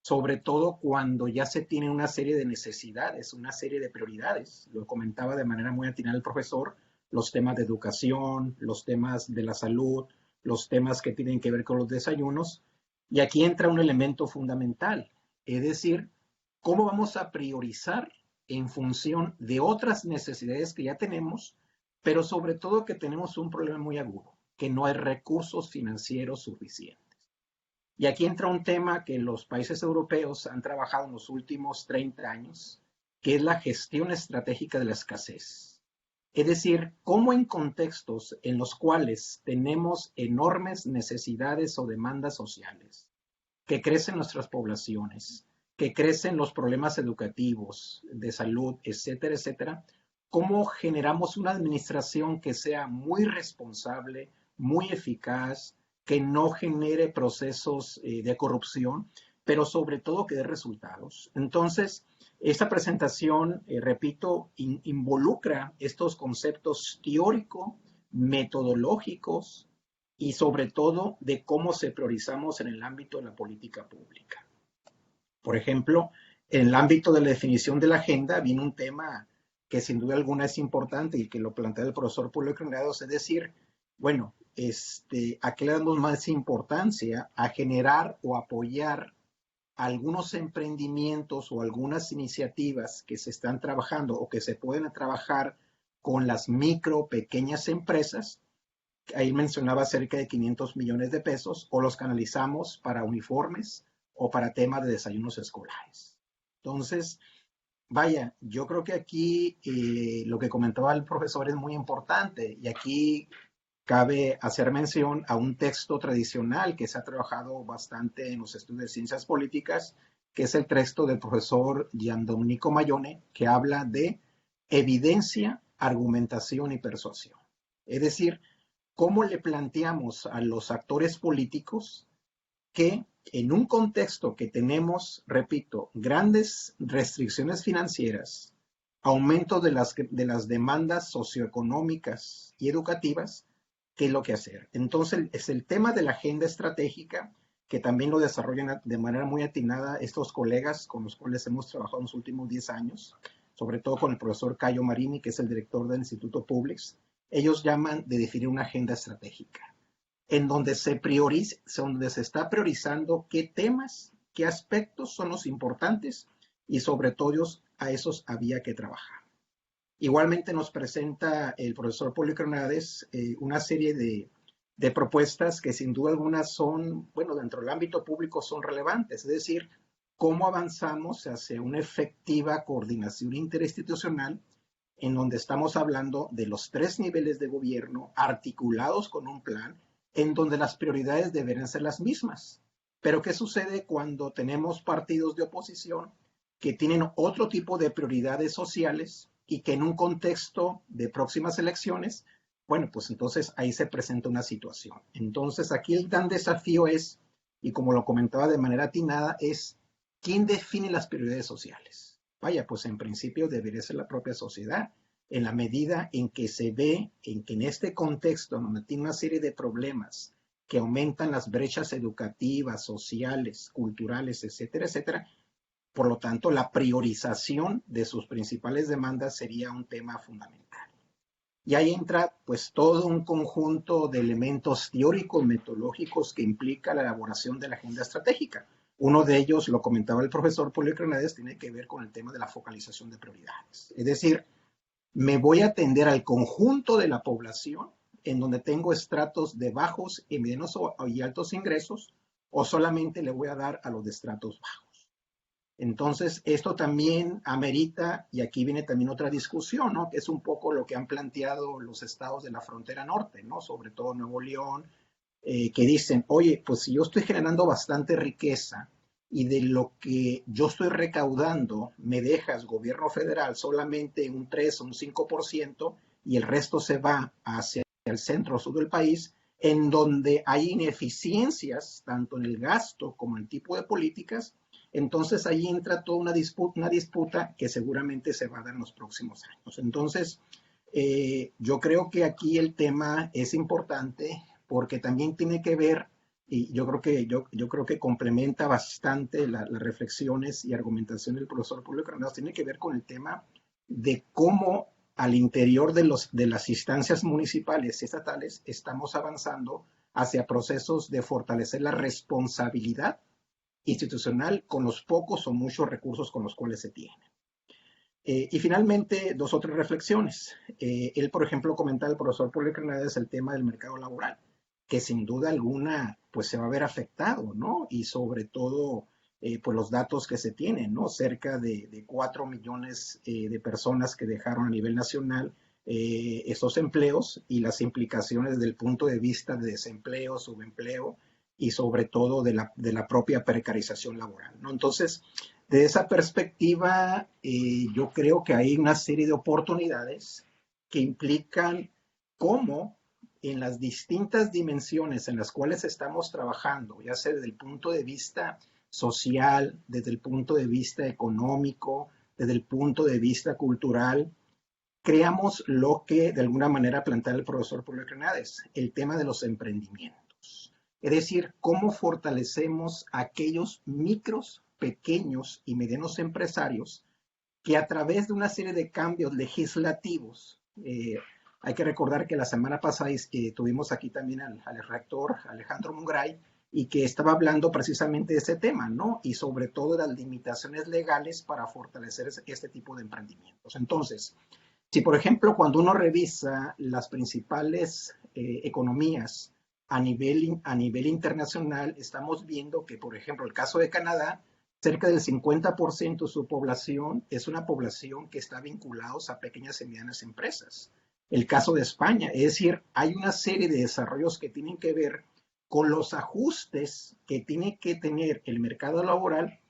sobre todo cuando ya se tienen una serie de necesidades, una serie de prioridades. Lo comentaba de manera muy atinada el profesor, los temas de educación, los temas de la salud, los temas que tienen que ver con los desayunos. Y aquí entra un elemento fundamental, es decir, cómo vamos a priorizar en función de otras necesidades que ya tenemos, pero sobre todo que tenemos un problema muy agudo, que no hay recursos financieros suficientes. Y aquí entra un tema que los países europeos han trabajado en los últimos 30 años, que es la gestión estratégica de la escasez. Es decir, cómo en contextos en los cuales tenemos enormes necesidades o demandas sociales, que crecen nuestras poblaciones, que crecen los problemas educativos, de salud, etcétera, etcétera, cómo generamos una administración que sea muy responsable, muy eficaz, que no genere procesos de corrupción, pero sobre todo que dé resultados. Entonces, esta presentación, repito, involucra estos conceptos teóricos, metodológicos y sobre todo de cómo se priorizamos en el ámbito de la política pública. Por ejemplo, en el ámbito de la definición de la agenda viene un tema que sin duda alguna es importante y que lo plantea el profesor Policroniades, es decir, bueno, ¿a qué le damos más importancia? A generar o apoyar algunos emprendimientos o algunas iniciativas que se están trabajando o que se pueden trabajar con las micro, pequeñas empresas. Ahí mencionaba cerca de 500 millones de pesos, o los canalizamos para uniformes o para temas de desayunos escolares. Entonces, vaya, yo creo que aquí lo que comentaba el profesor es muy importante, y aquí cabe hacer mención a un texto tradicional que se ha trabajado bastante en los estudios de ciencias políticas, que es el texto del profesor Giandomenico Mayone, que habla de evidencia, argumentación y persuasión. Es decir, cómo le planteamos a los actores políticos que en un contexto que tenemos, repito, grandes restricciones financieras, aumento de las demandas socioeconómicas y educativas, ¿qué es lo que hacer? Entonces, es el tema de la agenda estratégica, que también lo desarrollan de manera muy atinada estos colegas con los cuales hemos trabajado en los últimos 10 años, sobre todo con el profesor Cayo Marini, que es el director del Instituto Publix. Ellos llaman de definir una agenda estratégica, en donde se prioriza, donde se está priorizando qué temas, qué aspectos son los importantes, y sobre todo a esos había que trabajar. Igualmente nos presenta el profesor Policroniades una serie de propuestas que sin duda alguna son, bueno, dentro del ámbito público son relevantes, es decir, cómo avanzamos hacia una efectiva coordinación interinstitucional en donde estamos hablando de los 3 niveles de gobierno articulados con un plan en donde las prioridades deberían ser las mismas. Pero ¿qué sucede cuando tenemos partidos de oposición que tienen otro tipo de prioridades sociales y que en un contexto de próximas elecciones, bueno, pues entonces ahí se presenta una situación? Entonces aquí el gran desafío es, y como lo comentaba de manera atinada, es ¿quién define las prioridades sociales? Vaya, pues en principio debería ser la propia sociedad, en la medida en que se ve en que en este contexto, donde tiene una serie de problemas que aumentan las brechas educativas, sociales, culturales, etcétera, etcétera, Por lo tanto, la priorización de sus principales demandas sería un tema fundamental. Y ahí entra pues todo un conjunto de elementos teóricos, metodológicos que implica la elaboración de la agenda estratégica. Uno de ellos, lo comentaba el profesor Polio Crenades, tiene que ver con el tema de la focalización de prioridades. Es decir, me voy a atender al conjunto de la población en donde tengo estratos de bajos y medianos y altos ingresos, o solamente le voy a dar a los de estratos bajos. Entonces, esto también amerita, y aquí viene también otra discusión, ¿no? Que es un poco lo que han planteado los estados de la frontera norte, ¿no? Sobre todo Nuevo León, que dicen, oye, pues si yo estoy generando bastante riqueza y de lo que yo estoy recaudando me dejas, gobierno federal, solamente un 3 o un 5% y el resto se va hacia el centro sur del país, en donde hay ineficiencias, tanto en el gasto como en el tipo de políticas. Entonces ahí entra toda una disputa que seguramente se va a dar en los próximos años. Entonces, yo creo que aquí el tema es importante porque también tiene que ver, y yo creo que complementa bastante las reflexiones y argumentación del profesor Polio Crenades, tiene que ver con el tema de cómo al interior de las instancias municipales y estatales estamos avanzando hacia procesos de fortalecer la responsabilidad institucional con los pocos o muchos recursos con los cuales se tiene. Y finalmente, dos o tres reflexiones. Él, por ejemplo, comentaba el profesor Polio Crenades el tema del mercado laboral, que sin duda alguna pues se va a ver afectado, ¿no? Y sobre todo, pues los datos que se tienen, ¿no? Cerca de 4 millones de personas que dejaron a nivel nacional esos empleos y las implicaciones desde el punto de vista de desempleo, subempleo, y sobre todo de la propia precarización laboral, ¿no? Entonces, de esa perspectiva, yo creo que hay una serie de oportunidades que implican cómo en las distintas dimensiones en las cuales estamos trabajando, ya sea desde el punto de vista social, desde el punto de vista económico, desde el punto de vista cultural, creamos lo que de alguna manera plantea el profesor Polio Crenades, el tema de los emprendimientos. Es decir, cómo fortalecemos a aquellos micros, pequeños y medianos empresarios que a través de una serie de cambios legislativos, hay que recordar que la semana pasada tuvimos aquí también al rector Alejandro Mungray y que estaba hablando precisamente de ese tema, ¿no? Y sobre todo de las limitaciones legales para fortalecer este tipo de emprendimientos. Entonces, si por ejemplo cuando uno revisa las principales economías a nivel internacional, estamos viendo que, por ejemplo, el caso de Canadá, cerca del 50% de su población es una población que está vinculados a pequeñas y medianas empresas. El caso de España, es decir, hay una serie de desarrollos que tienen que ver con los ajustes que tiene que tener el mercado laboral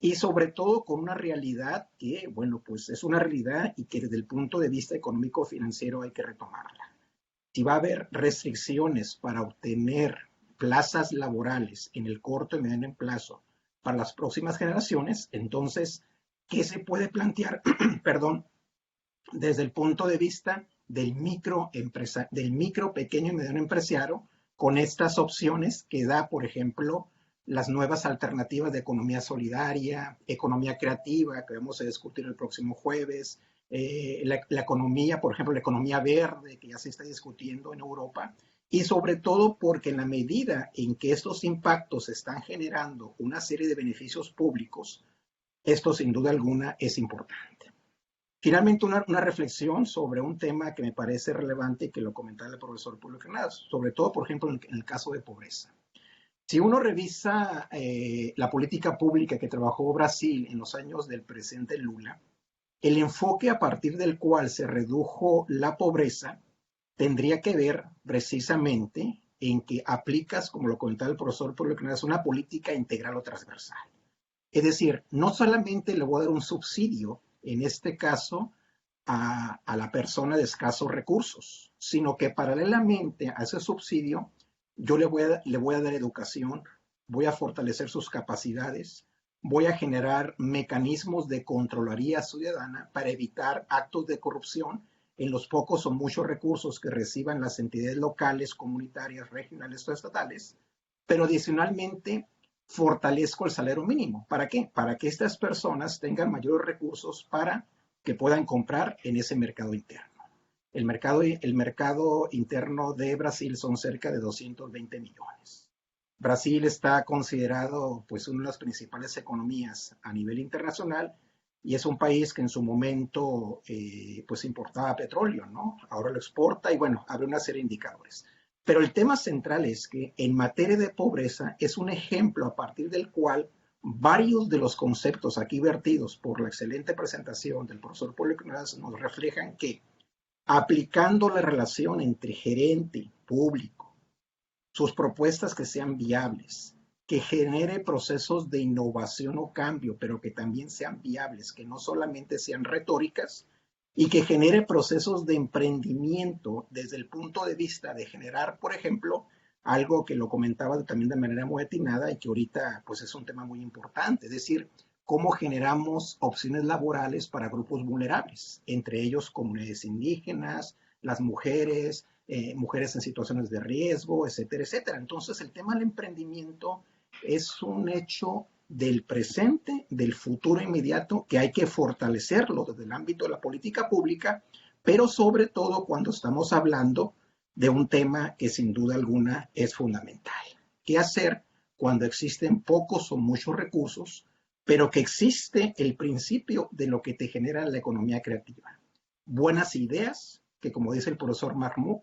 y sobre todo con una realidad que, bueno, pues es una realidad y que desde el punto de vista económico-financiero hay que retomarla. Si va a haber restricciones para obtener plazas laborales en el corto y mediano plazo para las próximas generaciones, entonces, ¿qué se puede plantear, perdón, desde el punto de vista del micro, pequeño y mediano empresario con estas opciones que da, por ejemplo, las nuevas alternativas de economía solidaria, economía creativa, que vamos a discutir el próximo jueves, la economía, por ejemplo, la economía verde, que ya se está discutiendo en Europa, y sobre todo porque en la medida en que estos impactos están generando una serie de beneficios públicos, esto sin duda alguna es importante. Finalmente, una reflexión sobre un tema que me parece relevante y que lo comentaba el profesor Polio Crenades, sobre todo, por ejemplo, en el caso de pobreza. Si uno revisa la política pública que trabajó Brasil en los años del presidente Lula, el enfoque a partir del cual se redujo la pobreza tendría que ver precisamente en que aplicas, como lo comentaba el profesor Polio Crenades, una política integral o transversal. Es decir, no solamente le voy a dar un subsidio, en este caso, a la persona de escasos recursos, sino que paralelamente a ese subsidio, yo le voy a dar educación, voy a fortalecer sus capacidades, voy a generar mecanismos de Contraloría Ciudadana para evitar actos de corrupción en los pocos o muchos recursos que reciban las entidades locales, comunitarias, regionales o estatales, pero adicionalmente fortalezco el salario mínimo. ¿Para qué? Para que estas personas tengan mayores recursos para que puedan comprar en ese mercado interno. El mercado interno de Brasil son cerca de 220 millones. Brasil está considerado pues una de las principales economías a nivel internacional y es un país que en su momento pues importaba petróleo, ¿no? Ahora lo exporta y bueno, abre una serie de indicadores. Pero el tema central es que en materia de pobreza es un ejemplo a partir del cual varios de los conceptos aquí vertidos por la excelente presentación del profesor Pablo Iglesias nos reflejan que aplicando la relación entre gerente, público, sus propuestas que sean viables, que genere procesos de innovación o cambio, pero que también sean viables, que no solamente sean retóricas, y que genere procesos de emprendimiento desde el punto de vista de generar, por ejemplo, algo que lo comentaba también de manera muy atinada y que ahorita pues es un tema muy importante, es decir, cómo generamos opciones laborales para grupos vulnerables, entre ellos comunidades indígenas, las mujeres, mujeres en situaciones de riesgo, etcétera, etcétera. Entonces, el tema del emprendimiento es un hecho del presente, del futuro inmediato, que hay que fortalecerlo desde el ámbito de la política pública, pero sobre todo cuando estamos hablando de un tema que sin duda alguna es fundamental. ¿Qué hacer cuando existen pocos o muchos recursos, pero que existe el principio de lo que te genera la economía creativa? Buenas ideas, que como dice el profesor Mahmoud,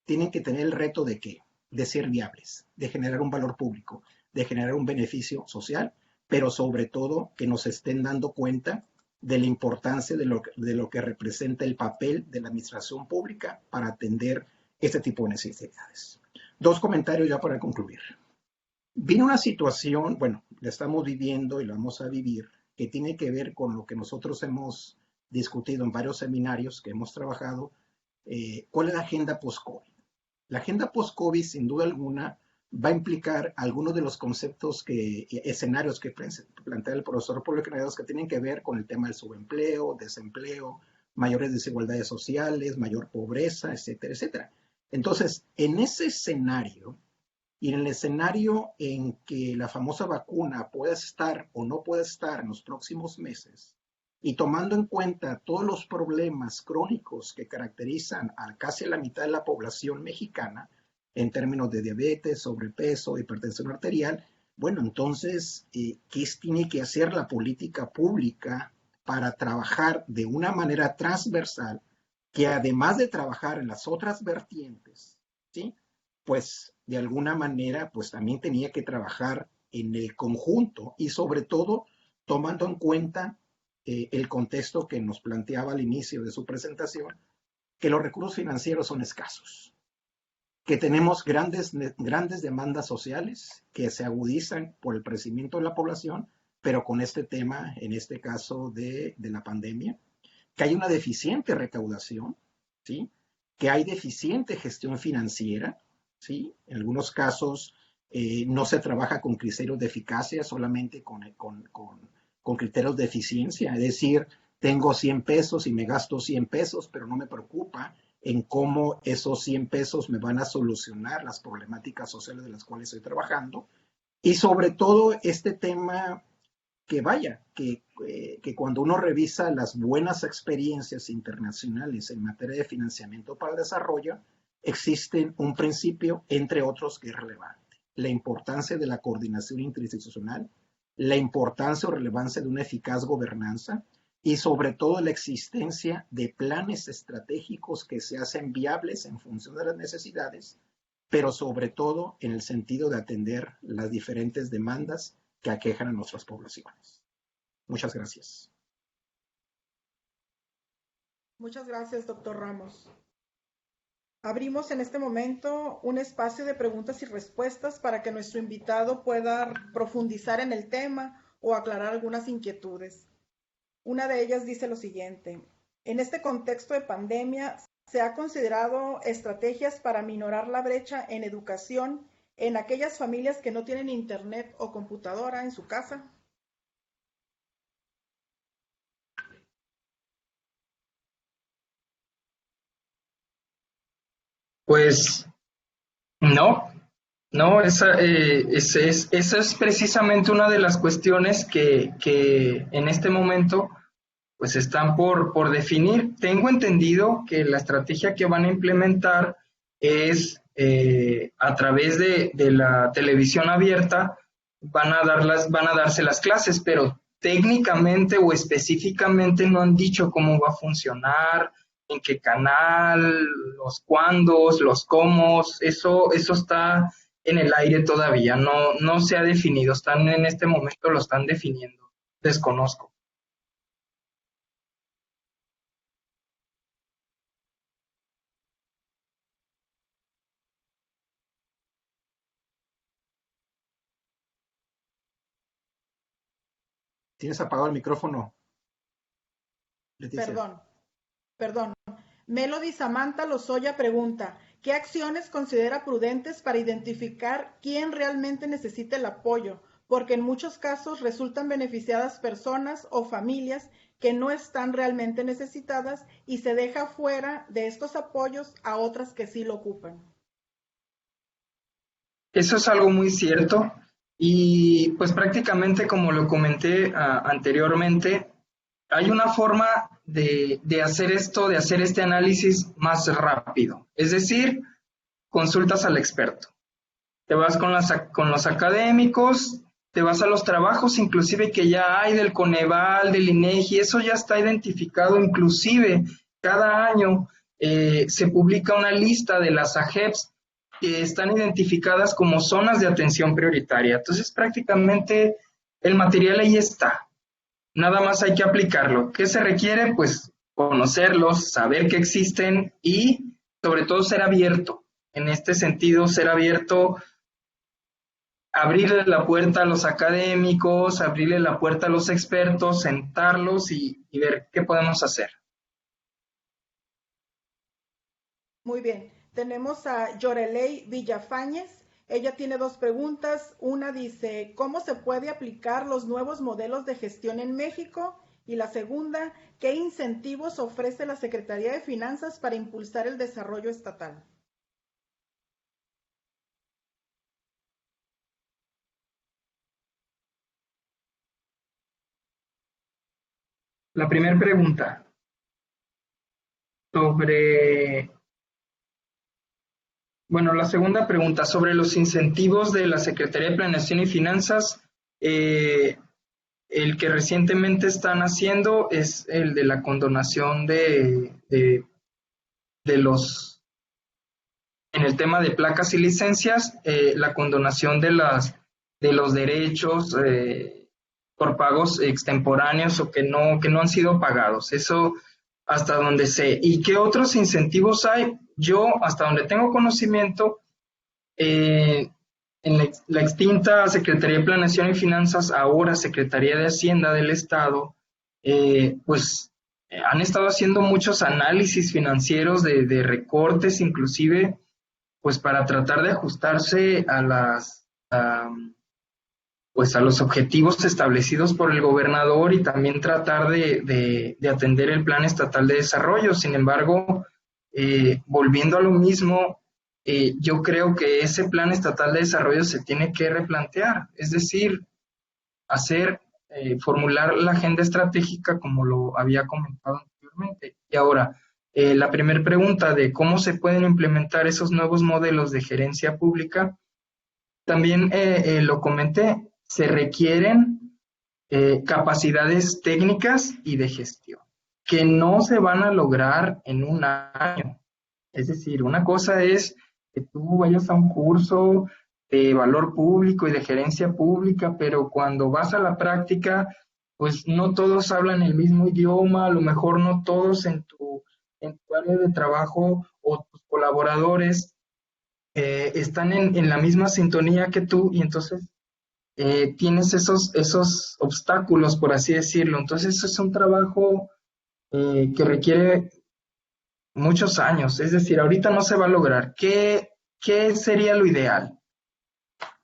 tienen que tener el reto de ¿qué? De ser viables, de generar un valor público, de generar un beneficio social, pero sobre todo que nos estén dando cuenta de la importancia de lo que representa el papel de la administración pública para atender este tipo de necesidades. Dos comentarios ya para concluir. Viene una situación, bueno, la estamos viviendo y la vamos a vivir, que tiene que ver con lo que nosotros hemos discutido en varios seminarios que hemos trabajado, ¿cuál es la agenda post-COVID? La agenda post-COVID, sin duda alguna, va a implicar algunos de los conceptos, escenarios que plantea el profesor Pablo Iglesias, que tienen que ver con el tema del subempleo, desempleo, mayores desigualdades sociales, mayor pobreza, etcétera, etcétera. Entonces, en ese escenario, y en el escenario en que la famosa vacuna pueda estar o no pueda estar en los próximos meses, y tomando en cuenta todos los problemas crónicos que caracterizan a casi la mitad de la población mexicana, en términos de diabetes, sobrepeso, hipertensión arterial, bueno, entonces, ¿qué tiene que hacer la política pública para trabajar de una manera transversal, que además de trabajar en las otras vertientes, ¿sí? Pues de alguna manera, pues también tenía que trabajar en el conjunto y sobre todo tomando en cuenta el contexto que nos planteaba al inicio de su presentación, que los recursos financieros son escasos, que tenemos grandes demandas sociales que se agudizan por el crecimiento de la población, pero con este tema, en este caso de la pandemia, que hay una deficiente recaudación, ¿sí? Que hay deficiente gestión financiera, ¿sí? En algunos casos no se trabaja con criterios de eficacia, solamente con criterios de eficiencia, es decir, tengo 100 pesos y me gasto 100 pesos, pero no me preocupa en cómo esos 100 pesos me van a solucionar las problemáticas sociales de las cuales estoy trabajando. Y sobre todo este tema que vaya, que cuando uno revisa las buenas experiencias internacionales en materia de financiamiento para el desarrollo, existe un principio, entre otros, que es relevante. La importancia de la coordinación interinstitucional, la importancia o relevancia de una eficaz gobernanza y sobre todo la existencia de planes estratégicos que se hacen viables en función de las necesidades, pero sobre todo en el sentido de atender las diferentes demandas que aquejan a nuestras poblaciones. Muchas gracias. Muchas gracias, doctor Ramos. Abrimos en este momento un espacio de preguntas y respuestas para que nuestro invitado pueda profundizar en el tema o aclarar algunas inquietudes. Una de ellas dice lo siguiente: en este contexto de pandemia, ¿se ha considerado estrategias para minorar la brecha en educación en aquellas familias que no tienen internet o computadora en su casa? Pues no, No, esa es precisamente una de las cuestiones que en este momento pues están por definir. Tengo entendido que la estrategia que van a implementar es a través de la televisión abierta, van a darse las clases, pero técnicamente o específicamente no han dicho cómo va a funcionar, en qué canal, los cuándos, los cómo, eso está en el aire todavía, no se ha definido, están en este momento lo están definiendo, desconozco. Tienes apagado el micrófono, Leticia. Perdón. Melody Samantha Lozoya pregunta, ¿qué acciones considera prudentes para identificar quién realmente necesita el apoyo? Porque en muchos casos resultan beneficiadas personas o familias que no están realmente necesitadas y se deja fuera de estos apoyos a otras que sí lo ocupan. Eso es algo muy cierto y pues prácticamente como lo comenté anteriormente, hay una forma de hacer esto, de hacer este análisis más rápido. Es decir, consultas al experto. Te vas con los académicos, te vas a los trabajos inclusive que ya hay del Coneval, del INEGI, eso ya está identificado, inclusive cada año se publica una lista de las AGEPs que están identificadas como zonas de atención prioritaria. Entonces prácticamente el material ahí está. Nada más hay que aplicarlo. ¿Qué se requiere? Pues conocerlos, saber que existen y sobre todo ser abierto. En este sentido, ser abierto, abrirle la puerta a los académicos, abrirle la puerta a los expertos, sentarlos y ver qué podemos hacer. Muy bien. Tenemos a Yorelei Villafañez. Ella tiene dos preguntas. Una dice, ¿cómo se puede aplicar los nuevos modelos de gestión en México? Y la segunda, ¿qué incentivos ofrece la Secretaría de Finanzas para impulsar el desarrollo estatal? La primera pregunta sobre, bueno, la segunda pregunta sobre los incentivos de la Secretaría de Planeación y Finanzas. El que recientemente están haciendo es el de la condonación de los, en el tema de placas y licencias, la condonación de los derechos por pagos extemporáneos o que no han sido pagados. Eso hasta donde sé. ¿Y qué otros incentivos hay? Yo, hasta donde tengo conocimiento, en la extinta Secretaría de Planeación y Finanzas, ahora Secretaría de Hacienda del Estado, han estado haciendo muchos análisis financieros de recortes, inclusive, pues para tratar de ajustarse a los objetivos establecidos por el gobernador y también tratar de atender el Plan Estatal de Desarrollo. Sin embargo, volviendo a lo mismo, yo creo que ese Plan Estatal de Desarrollo se tiene que replantear, es decir, formular la agenda estratégica como lo había comentado anteriormente. Y ahora, la primera pregunta de cómo se pueden implementar esos nuevos modelos de gerencia pública, también lo comenté, se requieren capacidades técnicas y de gestión, que no se van a lograr en un año. Es decir, una cosa es que tú vayas a un curso de valor público y de gerencia pública, pero cuando vas a la práctica, pues no todos hablan el mismo idioma, a lo mejor no todos en tu área de trabajo o tus colaboradores están en la misma sintonía que tú y entonces tienes esos obstáculos, por así decirlo. Entonces es un trabajo que requiere muchos años, es decir, ahorita no se va a lograr. ¿Qué sería lo ideal?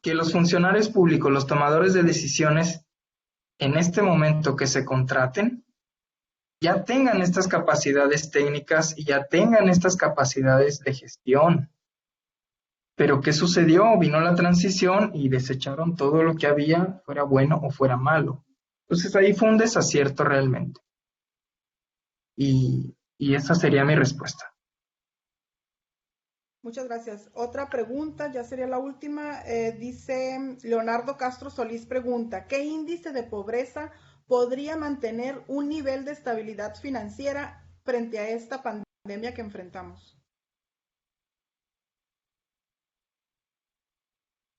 Que los funcionarios públicos, los tomadores de decisiones, en este momento que se contraten, ya tengan estas capacidades técnicas y ya tengan estas capacidades de gestión. Pero ¿qué sucedió? Vino la transición y desecharon todo lo que había, fuera bueno o fuera malo. Entonces ahí fue un desacierto realmente. Y esa sería mi respuesta. Muchas gracias. Otra pregunta, ya sería la última. Dice Leonardo Castro Solís pregunta, ¿qué índice de pobreza podría mantener un nivel de estabilidad financiera frente a esta pandemia que enfrentamos?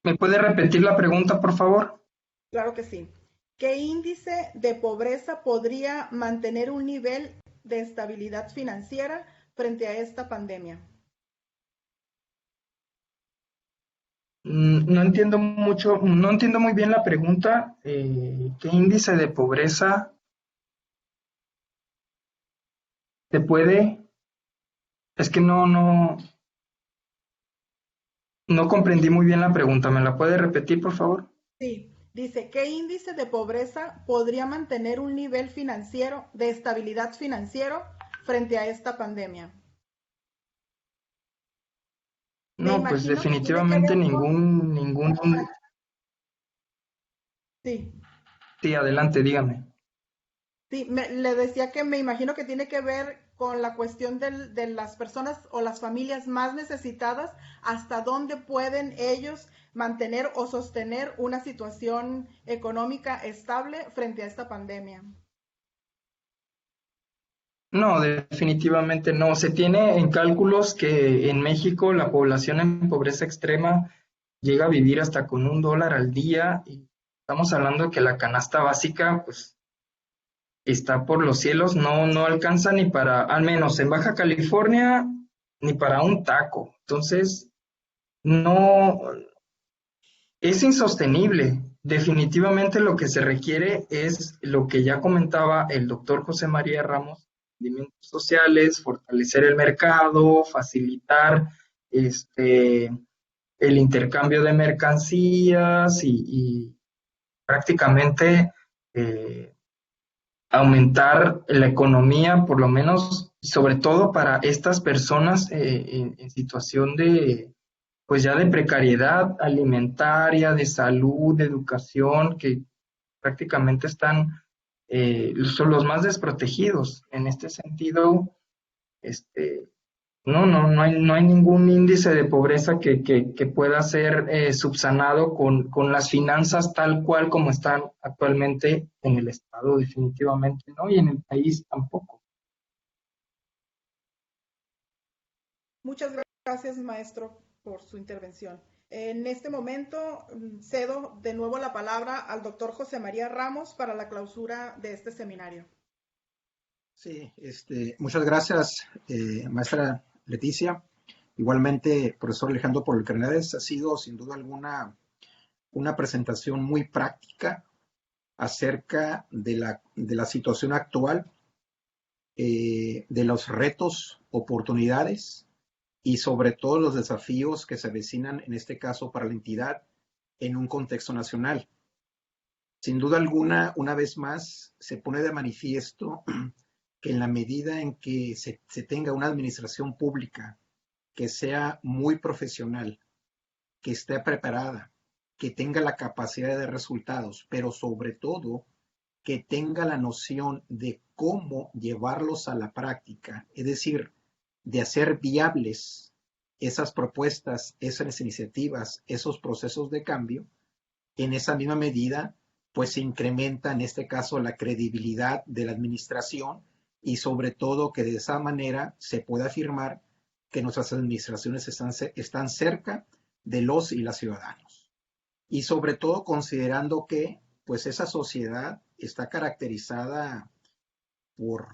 ¿Me puede repetir la pregunta, por favor? Claro que sí. ¿Qué índice de pobreza podría mantener un nivel de estabilidad financiera frente a esta pandemia? No entiendo mucho, no entiendo muy bien la pregunta. ¿Qué índice de pobreza te puede? Es que no comprendí muy bien la pregunta. ¿Me la puede repetir, por favor? Sí, dice, ¿qué índice de pobreza podría mantener un nivel financiero de estabilidad financiero frente a esta pandemia? Me No, pues imagino que tiene que definitivamente ver con... ningún. Sí, Sí, adelante, dígame. sí, le decía que me imagino que tiene que ver con la cuestión de las personas o las familias más necesitadas, hasta dónde pueden ellos mantener o sostener una situación económica estable frente a esta pandemia. No, definitivamente no. Se tiene en cálculos que en México la población en pobreza extrema llega a vivir hasta con $1 al día y estamos hablando de que la canasta básica pues está por los cielos, no alcanza ni para, al menos en Baja California, ni para un taco. Entonces, no, es insostenible. Definitivamente lo que se requiere es lo que ya comentaba el doctor José María Ramos, rendimientos sociales, fortalecer el mercado, facilitar el intercambio de mercancías y prácticamente eh, aumentar la economía, por lo menos, sobre todo para estas personas en situación de, pues ya de precariedad alimentaria, de salud, de educación, que prácticamente son los más desprotegidos. En este sentido, este, no hay ningún índice de pobreza que pueda ser subsanado con las finanzas tal cual como están actualmente en el Estado, definitivamente, ¿no? Y en el país tampoco. Muchas gracias, maestro, por su intervención. En este momento cedo de nuevo la palabra al doctor José María Ramos para la clausura de este seminario. Sí, muchas gracias, maestra Leticia. Igualmente, profesor Alejandro Fernández, ha sido sin duda alguna una presentación muy práctica acerca de la situación actual, de los retos, oportunidades y sobre todo los desafíos que se avecinan, en este caso, para la entidad en un contexto nacional. Sin duda alguna, una vez más, se pone de manifiesto que en la medida en que se tenga una administración pública que sea muy profesional, que esté preparada, que tenga la capacidad de resultados, pero sobre todo que tenga la noción de cómo llevarlos a la práctica, es decir, de hacer viables esas propuestas, esas iniciativas, esos procesos de cambio, en esa misma medida, pues se incrementa en este caso la credibilidad de la administración y sobre todo que de esa manera se pueda afirmar que nuestras administraciones están cerca de los y las ciudadanos. Y sobre todo considerando que pues esa sociedad está caracterizada por,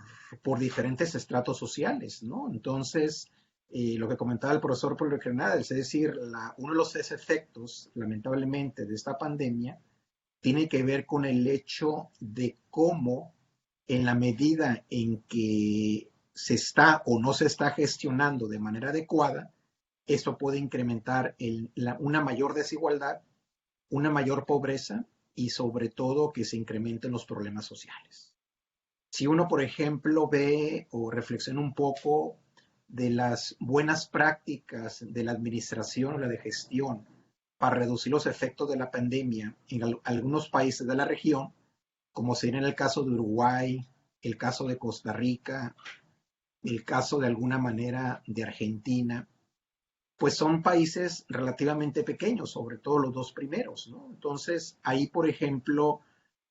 por diferentes estratos sociales, ¿no? Entonces, lo que comentaba el profesor Pablo Hernández, es decir, uno de los efectos, lamentablemente, de esta pandemia tiene que ver con el hecho de cómo, en la medida en que se está o no se está gestionando de manera adecuada, esto puede incrementar una mayor desigualdad, una mayor pobreza y sobre todo que se incrementen los problemas sociales. Si uno, por ejemplo, ve o reflexiona un poco de las buenas prácticas de la administración o la de gestión para reducir los efectos de la pandemia en algunos países de la región, como sería en el caso de Uruguay, el caso de Costa Rica, el caso de alguna manera de Argentina, pues son países relativamente pequeños, sobre todo los dos primeros, ¿no? Entonces, ahí, por ejemplo,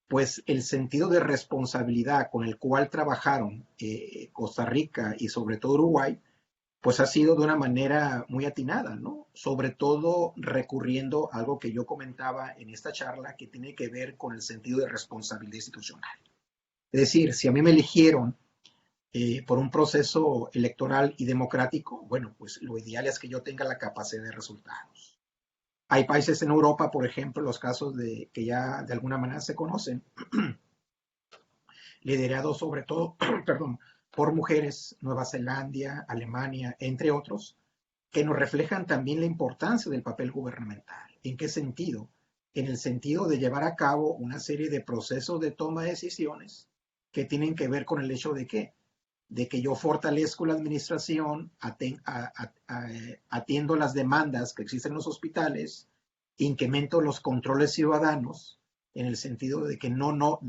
pues el sentido de responsabilidad con el cual trabajaron Costa Rica y sobre todo Uruguay, pues ha sido de una manera muy atinada, ¿no? Sobre todo recurriendo a algo que yo comentaba en esta charla que tiene que ver con el sentido de responsabilidad institucional. Es decir, si a mí me eligieron por un proceso electoral y democrático, bueno, pues lo ideal es que yo tenga la capacidad de resultados. Hay países en Europa, por ejemplo, los casos que ya de alguna manera se conocen, liderados sobre todo, perdón, por mujeres, Nueva Zelanda, Alemania, entre otros, que nos reflejan también la importancia del papel gubernamental. ¿En qué sentido? En el sentido de llevar a cabo una serie de procesos de toma de decisiones que tienen que ver con el hecho de qué, de que yo fortalezco la administración, atiendo las demandas que existen en los hospitales, incremento los controles ciudadanos, en el sentido de que no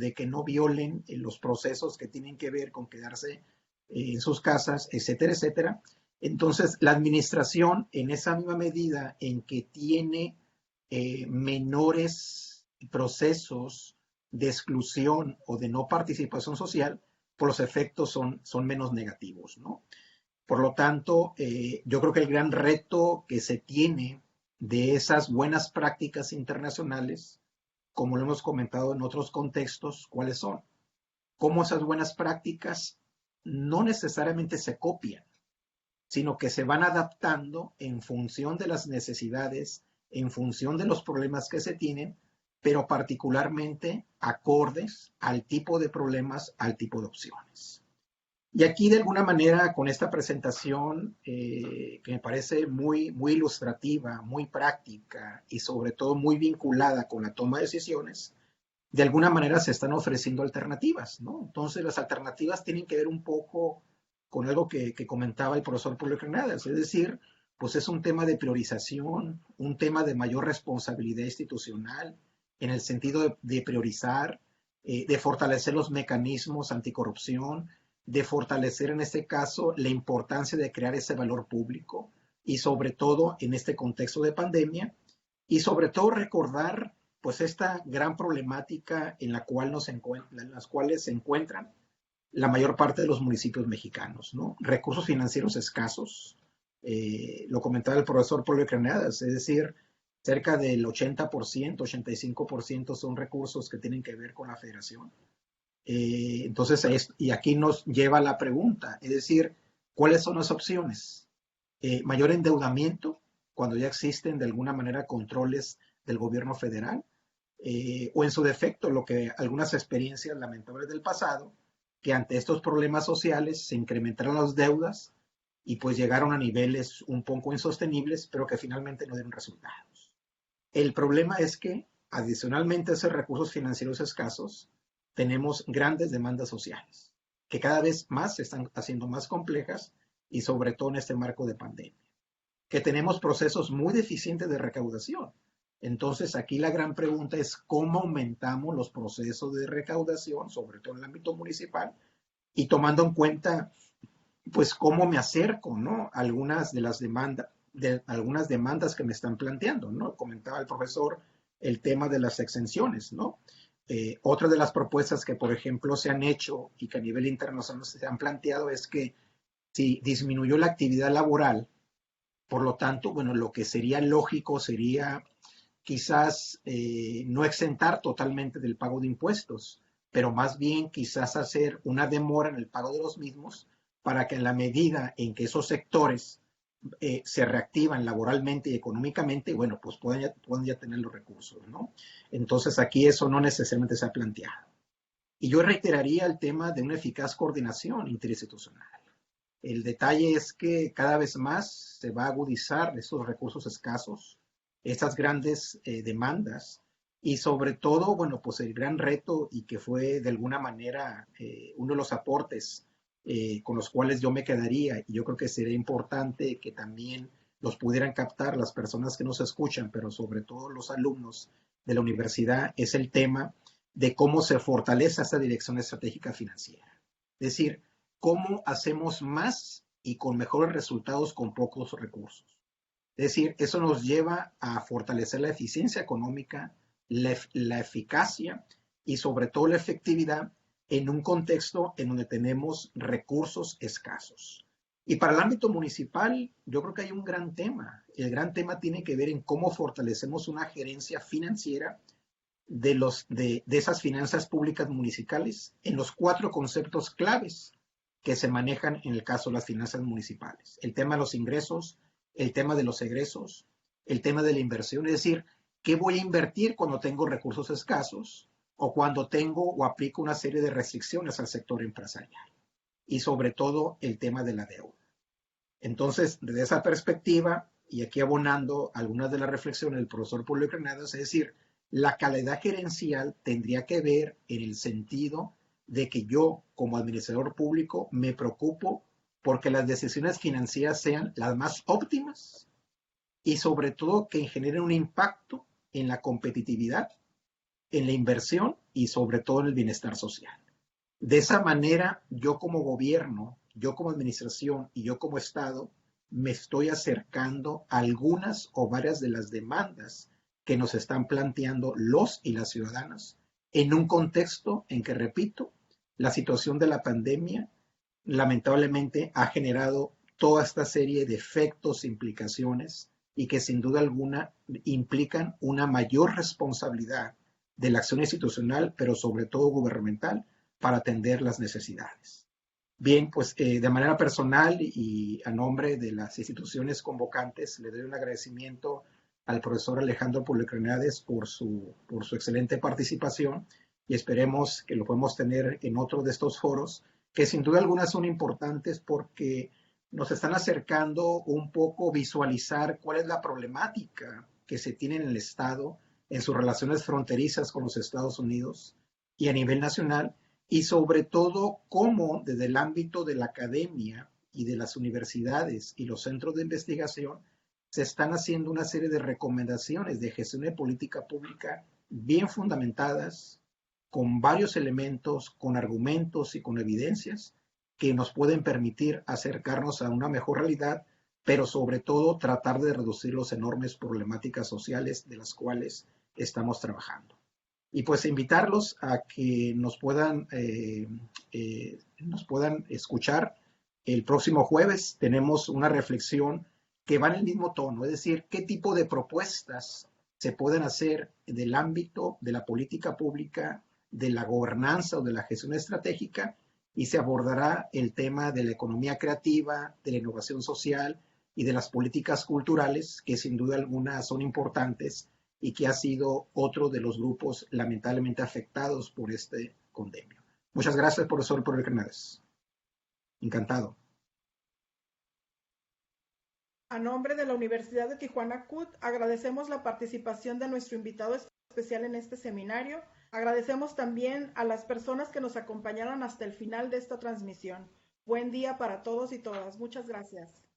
violen los procesos que tienen que ver con quedarse en sus casas, etcétera, etcétera. Entonces, la administración, en esa misma medida en que tiene menores procesos de exclusión o de no participación social, por los efectos son menos negativos, ¿no? Por lo tanto, yo creo que el gran reto que se tiene de esas buenas prácticas internacionales, como lo hemos comentado en otros contextos, ¿cuáles son? Cómo esas buenas prácticas no necesariamente se copian, sino que se van adaptando en función de las necesidades, en función de los problemas que se tienen, pero particularmente acordes al tipo de problemas, al tipo de opciones. Y aquí, de alguna manera, con esta presentación, que me parece muy, muy ilustrativa, muy práctica y sobre todo muy vinculada con la toma de decisiones, de alguna manera se están ofreciendo alternativas, ¿no? Entonces, las alternativas tienen que ver un poco con algo que comentaba el profesor Pablo Granadas, es decir, pues es un tema de priorización, un tema de mayor responsabilidad institucional, en el sentido de priorizar, de fortalecer los mecanismos anticorrupción, de fortalecer en este caso la importancia de crear ese valor público y sobre todo en este contexto de pandemia y sobre todo recordar pues esta gran problemática en las cuales se encuentran la mayor parte de los municipios mexicanos, ¿no? Recursos financieros escasos, lo comentaba el profesor Pablo Granadas, es decir, cerca del 80%, 85% son recursos que tienen que ver con la federación. Entonces, y aquí nos lleva la pregunta, es decir, ¿cuáles son las opciones? Mayor endeudamiento, cuando ya existen de alguna manera controles del gobierno federal, o en su defecto, lo que algunas experiencias lamentables del pasado, que ante estos problemas sociales se incrementaron las deudas y pues llegaron a niveles un poco insostenibles, pero que finalmente no dieron resultados. El problema es que, adicionalmente a esos recursos financieros escasos, tenemos grandes demandas sociales, que cada vez más se están haciendo más complejas y sobre todo en este marco de pandemia. Que tenemos procesos muy deficientes de recaudación. Entonces, aquí la gran pregunta es cómo aumentamos los procesos de recaudación, sobre todo en el ámbito municipal, y tomando en cuenta, pues, cómo me acerco, ¿no? Algunas de las algunas demandas que me están planteando, ¿no? Comentaba el profesor el tema de las exenciones, ¿no? Otra de las propuestas que, por ejemplo, se han hecho y que a nivel internacional se han planteado es que si disminuyó la actividad laboral, por lo tanto, bueno, lo que sería lógico sería quizás no exentar totalmente del pago de impuestos, pero más bien quizás hacer una demora en el pago de los mismos para que en la medida en que esos sectores se reactivan laboralmente y económicamente, bueno, pues puedan ya tener los recursos, ¿no? Entonces aquí eso no necesariamente se ha planteado. Y yo reiteraría el tema de una eficaz coordinación interinstitucional. El detalle es que cada vez más se va a agudizar esos recursos escasos, estas grandes demandas y sobre todo, bueno, pues el gran reto y que fue de alguna manera uno de los aportes con los cuales yo me quedaría, y yo creo que sería importante que también los pudieran captar las personas que nos escuchan, pero sobre todo los alumnos de la universidad, es el tema de cómo se fortalece esta dirección estratégica financiera. Es decir, cómo hacemos más y con mejores resultados con pocos recursos. Es decir, eso nos lleva a fortalecer la eficiencia económica, la eficacia y sobre todo la efectividad en un contexto en donde tenemos recursos escasos. Y para el ámbito municipal, yo creo que hay un gran tema. El gran tema tiene que ver en cómo fortalecemos una gerencia financiera de esas finanzas públicas municipales en los 4 conceptos claves que se manejan en el caso de las finanzas municipales. El tema de los ingresos, el tema de los egresos, el tema de la inversión, es decir, ¿qué voy a invertir cuando tengo recursos escasos o cuando tengo o aplico una serie de restricciones al sector empresarial? Y sobre todo el tema de la deuda. Entonces, desde esa perspectiva, y aquí abonando algunas de las reflexiones del profesor Pablo Granados, es decir, la calidad gerencial tendría que ver en el sentido de que yo, como administrador público, me preocupo porque las decisiones financieras sean las más óptimas y sobre todo que generen un impacto en la competitividad, en la inversión y sobre todo en el bienestar social. De esa manera, yo como gobierno, yo como administración y yo como Estado, me estoy acercando a algunas o varias de las demandas que nos están planteando los y las ciudadanas en un contexto en que, repito, la situación de la pandemia lamentablemente ha generado toda esta serie de efectos, implicaciones y que sin duda alguna implican una mayor responsabilidad de la acción institucional, pero sobre todo gubernamental, para atender las necesidades. Bien, pues de manera personal y a nombre de las instituciones convocantes, le doy un agradecimiento al profesor Alejandro Polecronades por su excelente participación y esperemos que lo podamos tener en otro de estos foros, que sin duda algunas son importantes porque nos están acercando un poco visualizar cuál es la problemática que se tiene en el Estado en sus relaciones fronterizas con los Estados Unidos y a nivel nacional, y sobre todo cómo desde el ámbito de la academia y de las universidades y los centros de investigación se están haciendo una serie de recomendaciones de gestión de política pública bien fundamentadas, con varios elementos, con argumentos y con evidencias que nos pueden permitir acercarnos a una mejor realidad, pero sobre todo tratar de reducir las enormes problemáticas sociales de las cuales estamos trabajando. Y pues invitarlos a que nos puedan escuchar el próximo jueves. Tenemos una reflexión que va en el mismo tono, es decir, qué tipo de propuestas se pueden hacer del ámbito de la política pública, de la gobernanza o de la gestión estratégica, y se abordará el tema de la economía creativa, de la innovación social y de las políticas culturales, que sin duda alguna son importantes y que ha sido otro de los grupos lamentablemente afectados por este condemio. Muchas gracias, profesor Pablo Hernández. Encantado. A nombre de la Universidad de Tijuana CUT, agradecemos la participación de nuestro invitado especial en este seminario. Agradecemos también a las personas que nos acompañaron hasta el final de esta transmisión. Buen día para todos y todas. Muchas gracias.